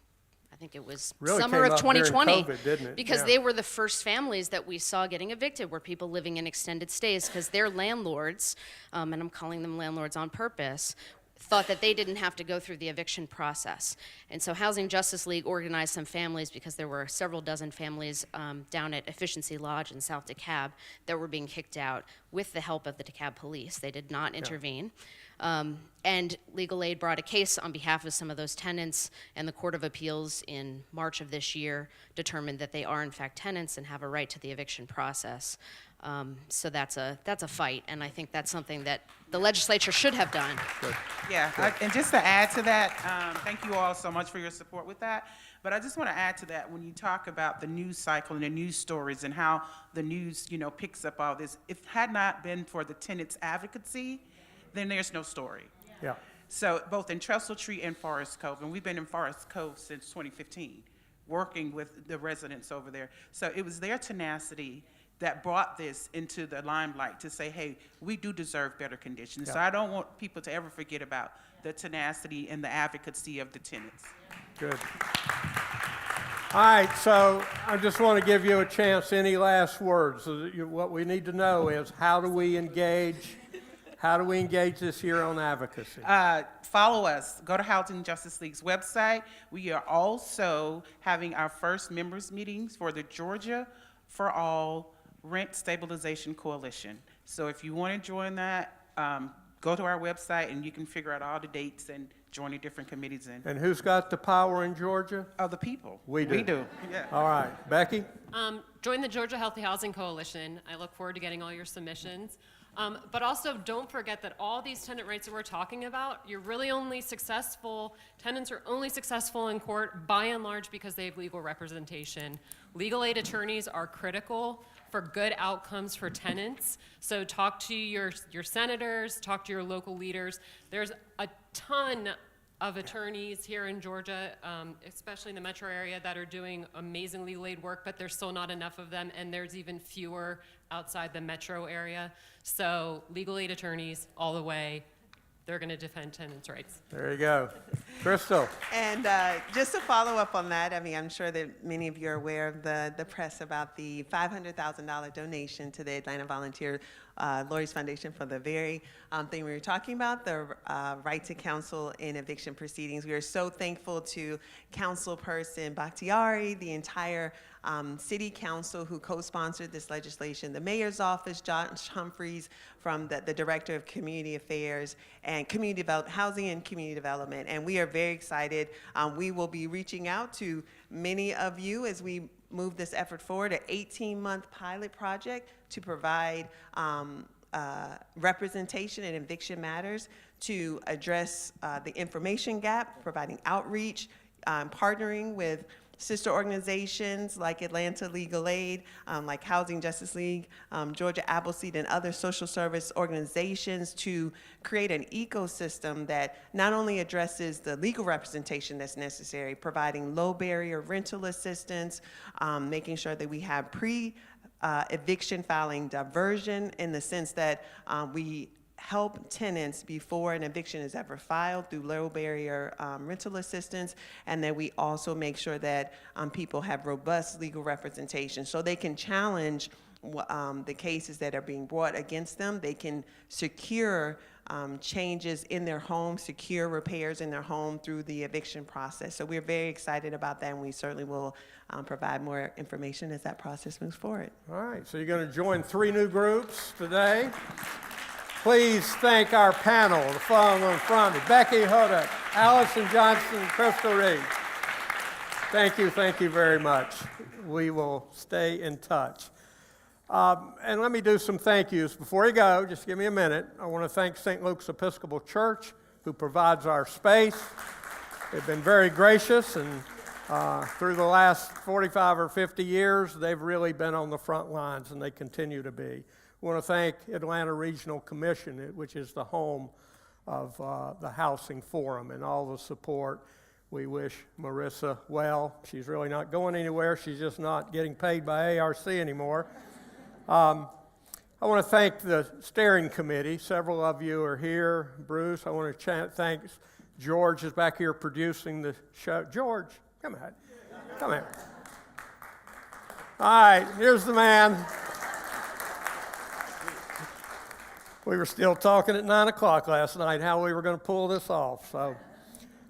I think it was Really summer came of up during 2020. COVID, didn't it? Because Yeah. they were the first families that we saw getting evicted, were people living in extended stays, because their landlords, and I'm calling them landlords on purpose, thought that they didn't have to go through the eviction process. And so Housing Justice League organized some families, because there were several dozen families down at Efficiency Lodge in South DeKalb that were being kicked out with the help of the DeKalb police. They did not intervene. And Legal Aid brought a case on behalf of some of those tenants, and the Court of Appeals in March of this year determined that they are in fact tenants and have a right to the eviction process. So that's a fight, and I think that's something that the legislature should have done. Yeah, and just to add to that, thank you all so much for your support with that. But I just want to add to that, when you talk about the news cycle and the news stories and how the news, picks up all this, if it had not been for the tenants' advocacy, then there's no story. Yeah. So both in Trestle Tree and Forest Cove, and we've been in Forest Cove since 2015, working with the residents over there. So it was their tenacity that brought this into the limelight to say, hey, we do deserve better conditions. So I don't want people to ever forget about the tenacity and the advocacy of the tenants. Good. All right, so I just want to give you a chance. Any last words? What we need to know is, how do we engage this year on advocacy? Follow us. Go to Housing Justice League's website. We are also having our first members meetings for the Georgia for All Rent Stabilization Coalition. So if you want to join that, go to our website and you can figure out all the dates and join the different committees. And who's got the power in Georgia? Oh, the people. We do. We do, yeah. All right. Becky? Join the Georgia Healthy Housing Coalition. I look forward to getting all your submissions. But also, don't forget that all these tenant rights that we're talking about, tenants are only successful in court by and large because they have legal representation. Legal aid attorneys are critical for good outcomes for tenants. So talk to your senators, talk to your local leaders. There's a ton of attorneys here in Georgia, especially in the metro area, that are doing amazing legal aid work, but there's still not enough of them, and there's even fewer outside the metro area. So legal aid attorneys all the way, they're going to defend tenants' rights. There you go. Crystal. And just to follow up on that, I'm sure that many of you are aware of the press about the $500,000 donation to the Atlanta Volunteer Lawyers Foundation for the very thing we were talking about, the right to counsel in eviction proceedings. We are so thankful to Councilperson Bakhtiari, the entire City Council who co-sponsored this legislation, the Mayor's Office, Josh Humphreys from the Director of Community Affairs and Housing and Community Development. And we are very excited. We will be reaching out to many of you as we move this effort forward, an 18-month pilot project to provide representation in eviction matters, to address the information gap, providing outreach, partnering with sister organizations like Atlanta Legal Aid, like Housing Justice League, Georgia Appleseed, and other social service organizations to create an ecosystem that not only addresses the legal representation that's necessary, providing low barrier rental assistance, making sure that we have eviction filing diversion in the sense that we help tenants before an eviction is ever filed through low barrier rental assistance, and that we also make sure that people have robust legal representation so they can challenge the cases that are being brought against them. They can secure changes in their home, secure repairs in their home through the eviction process. So we're very excited about that, and we certainly will provide more information as that process moves forward. All right, so you're going to join 3 new groups today. Please thank our panel, the following front, Becky Hudak, Allison Johnson, and Crystal Reed. Thank you very much. We will stay in touch. And let me do some thank yous. Before you go, just give me a minute. I want to thank St. Luke's Episcopal Church, who provides our space. They've been very gracious, and through the last 45 or 50 years, they've really been on the front lines, and they continue to be. I want to thank Atlanta Regional Commission, which is the home of the Housing Forum, and all the support. We wish Marissa well. She's really not going anywhere. She's just not getting paid by ARC anymore. I want to thank the steering committee. Several of you are here. Bruce, I want to thank George is back here producing the show. George, come on. Come here. All right, here's the man. We were still talking at 9 o'clock last night how we were going to pull this off. So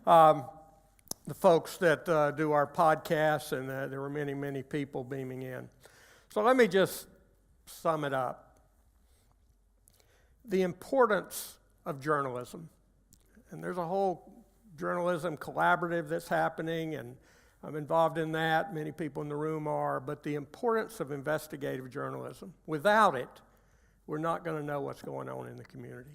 the folks that do our podcasts, and there were many, many people beaming in. So let me just sum it up. The importance of journalism. And there's a whole journalism collaborative that's happening, and I'm involved in that. Many people in the room are. But the importance of investigative journalism. Without it, we're not going to know what's going on in the community.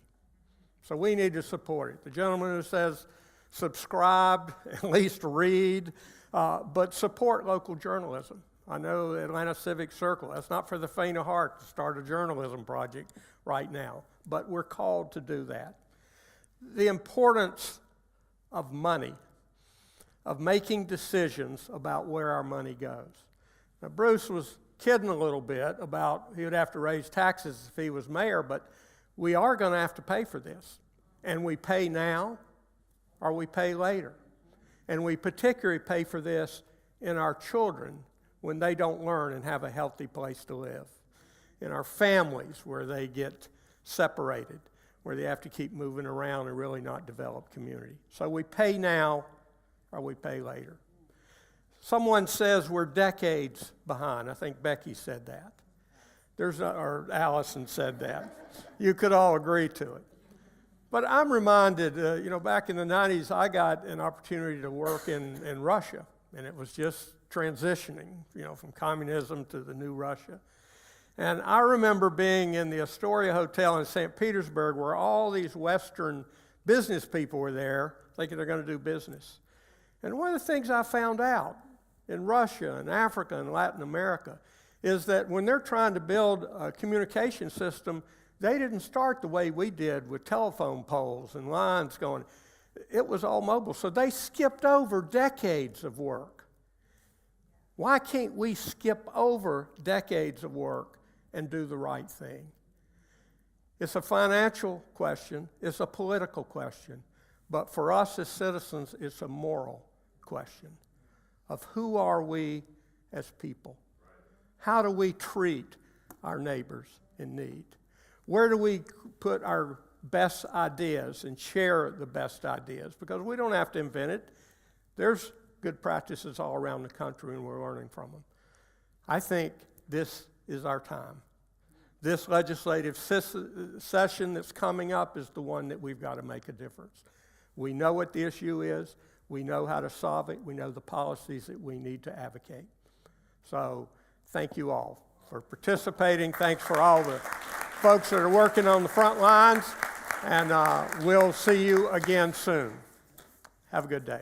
So we need to support it. The gentleman who says subscribe, at least read, but support local journalism. I know the Atlanta Civic Circle, that's not for the faint of heart to start a journalism project right now, but we're called to do that. The importance of money, of making decisions about where our money goes. Now, Bruce was kidding a little bit about he would have to raise taxes if he was mayor, but we are going to have to pay for this. And we pay now or we pay later. And we particularly pay for this in our children when they don't learn and have a healthy place to live. In our families where they get separated, where they have to keep moving around and really not develop community. So we pay now or we pay later. Someone says we're decades behind. I think Becky said that. Or Allison said that. You could all agree to it. But I'm reminded, back in the 90s, I got an opportunity to work in Russia, and it was just transitioning, from communism to the new Russia. And I remember being in the Astoria Hotel in St. Petersburg where all these Western business people were there thinking they're going to do business. And one of the things I found out in Russia and Africa and Latin America is that when they're trying to build a communication system, they didn't start the way we did with telephone poles and lines going. It was all mobile. So they skipped over decades of work. Why can't we skip over decades of work and do the right thing? It's a financial question. It's a political question. But for us as citizens, it's a moral question of who are we as people? How do we treat our neighbors in need? Where do we put our best ideas and share the best ideas? Because we don't have to invent it. There's good practices all around the country, and we're learning from them. I think this is our time. This legislative session that's coming up is the one that we've got to make a difference. We know what the issue is. We know how to solve it. We know the policies that we need to advocate. So thank you all for participating. Thanks for all the folks that are working on the front lines. And we'll see you again soon. Have a good day.